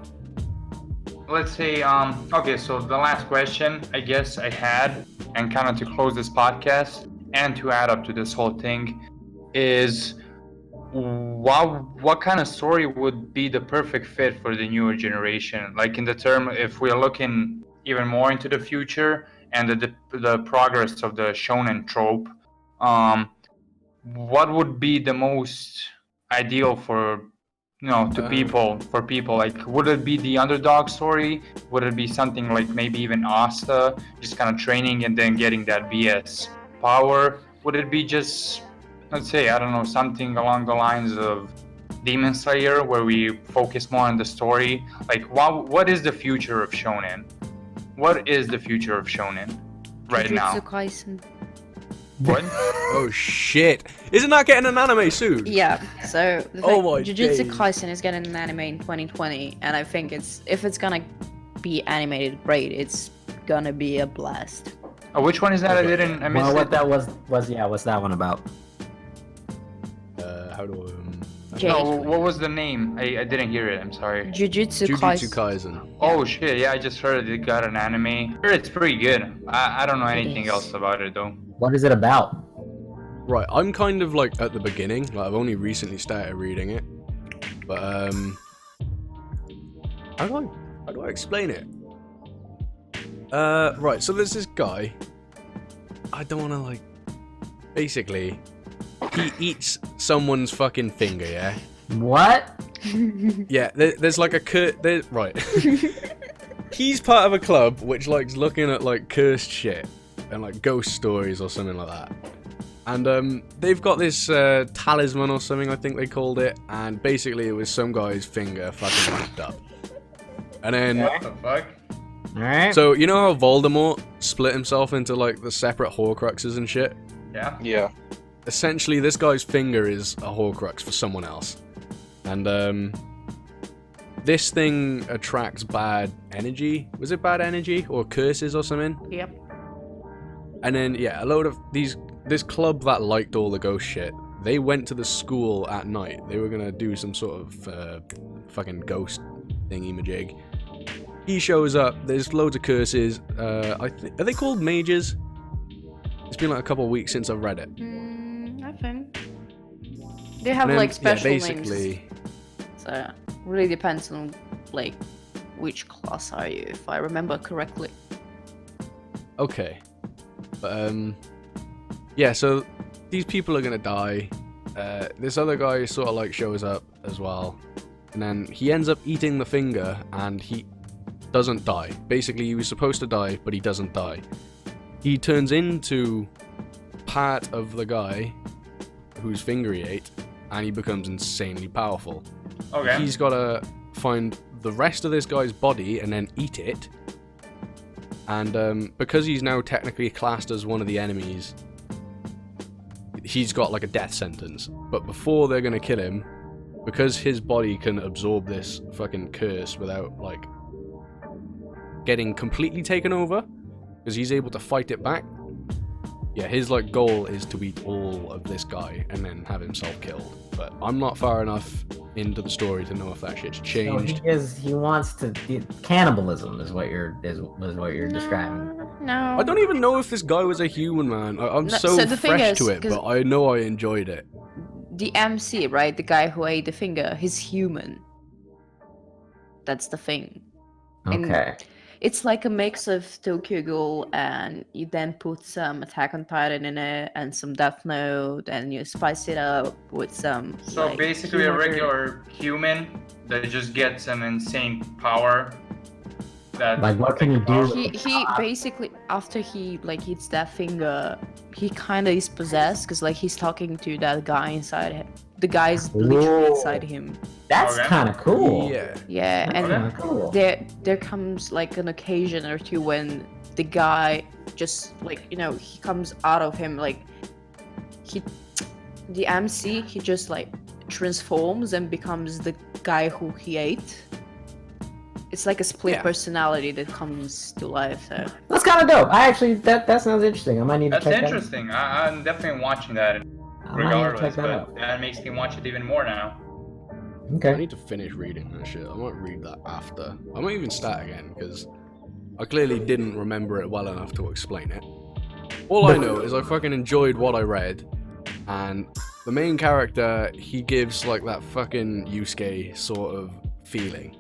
Speaker 1: let's say, okay, so the last question I guess I had, and kind of to close this podcast and to add up to this whole thing, is what kind of story would be the perfect fit for the newer generation? Like in the term, if we're looking even more into the future and the progress of the shonen trope, what would be the most ideal for for people? Like, would it be the underdog story? Would it be something like maybe even Asta, just kind of training and then getting that BS power? Would it be just, let's say, I don't know, something along the lines of Demon Slayer, where we focus more on the story? Like, what is the future of shonen? What is the future of shonen? right now.
Speaker 3: Jujutsu Kaisen.
Speaker 1: What?
Speaker 2: Oh shit! Isn't that getting an anime soon?
Speaker 3: Yeah, so the
Speaker 2: Oh
Speaker 3: thing,
Speaker 2: my
Speaker 3: Jujutsu
Speaker 2: days.
Speaker 3: Kaisen is getting an anime in 2020, and I think if it's gonna be animated great, it's gonna be a blast.
Speaker 1: Oh, which one is that? I
Speaker 2: Okay.
Speaker 1: missed
Speaker 5: Well,
Speaker 1: it.
Speaker 5: what that was what's that one about?
Speaker 2: How do
Speaker 3: Jade.
Speaker 1: No, what was the name? I didn't hear it. I'm sorry.
Speaker 3: Jujutsu
Speaker 2: Jujutsu
Speaker 3: Kaisen.
Speaker 2: Kaisen.
Speaker 1: Oh shit! Yeah, I just heard it got an anime. I heard it's pretty good. I don't know
Speaker 3: It
Speaker 1: anything
Speaker 3: is.
Speaker 1: else about it though.
Speaker 5: What is it about?
Speaker 2: Right, I'm kind of like at the beginning. Like I've only recently started reading it, but how do I explain it? Right. So there's this guy. I don't want to like. Basically, he eats someone's fucking finger. Yeah.
Speaker 5: What?
Speaker 2: Yeah. There's like a right. He's part of a club which likes looking at like cursed shit and like ghost stories or something like that. And they've got this talisman or something, I think they called it, and basically it was some guy's finger fucking wrapped up. And then,
Speaker 1: What the fuck?
Speaker 5: Alright.
Speaker 2: so you know how Voldemort split himself into like the separate Horcruxes and shit?
Speaker 1: Yeah.
Speaker 4: Yeah.
Speaker 2: Essentially, this guy's finger is a Horcrux for someone else. And this thing attracts bad energy. Was it bad energy or curses or something?
Speaker 3: Yep.
Speaker 2: And then, yeah, a load of this club that liked all the ghost shit, they went to the school at night. They were gonna do some sort of fucking ghost thingy-majig. He shows up, there's loads of curses. Are they called mages? It's been like a couple of weeks since I've read it.
Speaker 3: I think they have
Speaker 2: And then,
Speaker 3: like special
Speaker 2: yeah, basically,
Speaker 3: names. So really depends on like which class are you, if I remember correctly.
Speaker 2: okay. But, yeah, so these people are gonna die. This other guy sort of like shows up as well. And then he ends up eating the finger and he doesn't die. Basically, he was supposed to die, but he doesn't die. He turns into part of the guy whose finger he ate, and he becomes insanely powerful.
Speaker 1: Okay.
Speaker 2: He's gotta find the rest of this guy's body and then eat it. And because he's now technically classed as one of the enemies, he's got like a death sentence. But before they're gonna kill him, because his body can absorb this fucking curse without like getting completely taken over, because he's able to fight it back. Yeah, his like goal is to eat all of this guy and then have himself killed. But I'm not far enough into the story to know if that shit's
Speaker 5: So
Speaker 2: changed.
Speaker 5: he wants to cannibalism is what you're describing.
Speaker 3: No.
Speaker 2: I don't even know if this guy was a human, man. I'm
Speaker 3: No,
Speaker 2: so
Speaker 3: so the thing
Speaker 2: fresh
Speaker 3: is,
Speaker 2: to it,
Speaker 3: 'cause-
Speaker 2: but I know I enjoyed it.
Speaker 3: The MC, right? The guy who ate the finger, he's human. That's the thing. And
Speaker 5: Okay.
Speaker 3: it's like a mix of Tokyo Ghoul, and you then put some Attack on Titan in it and some Death Note, and you spice it up with some.
Speaker 1: So
Speaker 3: like,
Speaker 1: basically, a
Speaker 3: humor.
Speaker 1: regular human that just gets an insane power. That
Speaker 5: Like, what can you do?
Speaker 3: He basically, after he like eats that finger, he kind of is possessed because like he's talking to that guy inside him. The guy's literally
Speaker 5: Whoa.
Speaker 3: inside him.
Speaker 5: That's
Speaker 1: Okay.
Speaker 5: kind of cool.
Speaker 2: Yeah.
Speaker 3: Yeah,
Speaker 5: That's
Speaker 3: and
Speaker 5: kind of cool.
Speaker 3: there comes like an occasion or two when the guy just like he comes out of him like the MC he just like transforms and becomes the guy who he ate. It's like a split
Speaker 2: Yeah.
Speaker 3: personality that comes to life. So
Speaker 5: That's kind of dope. I actually that sounds interesting. I might need to
Speaker 1: That's
Speaker 5: check
Speaker 1: interesting. I'm definitely watching that
Speaker 5: that. I might need to
Speaker 1: regardless,
Speaker 5: check that
Speaker 1: but
Speaker 5: out.
Speaker 1: that makes me watch it even more now.
Speaker 2: I
Speaker 5: Okay.
Speaker 2: need to finish reading that shit. I might read that after. I might even start again, because I clearly didn't remember it well enough to explain it. All I know is I fucking enjoyed what I read, and the main character, he gives like that fucking Yusuke sort of feeling.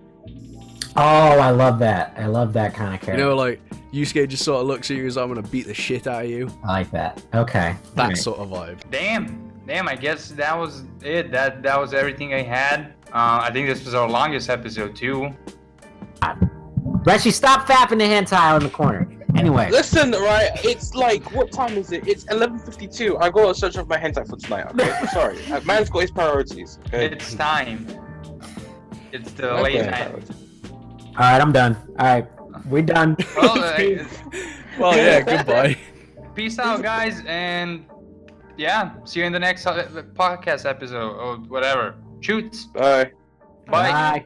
Speaker 5: Oh, I love that. I love that kind of
Speaker 2: You
Speaker 5: character.
Speaker 2: know, like, Yusuke just sort of looks at you as I'm gonna beat the shit out of you.
Speaker 5: I like that. Okay.
Speaker 2: That
Speaker 5: Alright.
Speaker 2: sort of vibe.
Speaker 1: Damn, I guess that was it. That was everything I had. I think this was our longest episode too.
Speaker 5: Reggie, stop fapping the hentai in the corner. Anyway.
Speaker 4: Listen, right? It's like, what time is it? It's 11:52. I gotta search off my hentai for tonight. Okay, I'm sorry. Man's got his priorities. Okay.
Speaker 1: It's time. It's the
Speaker 4: Okay.
Speaker 1: late night.
Speaker 5: All right, I'm done. All right, we're done.
Speaker 1: Well,
Speaker 2: Well, yeah, goodbye.
Speaker 1: Peace out, guys, and yeah, see you in the next podcast episode or whatever. Shoots.
Speaker 4: Bye.
Speaker 1: Bye.
Speaker 5: Bye.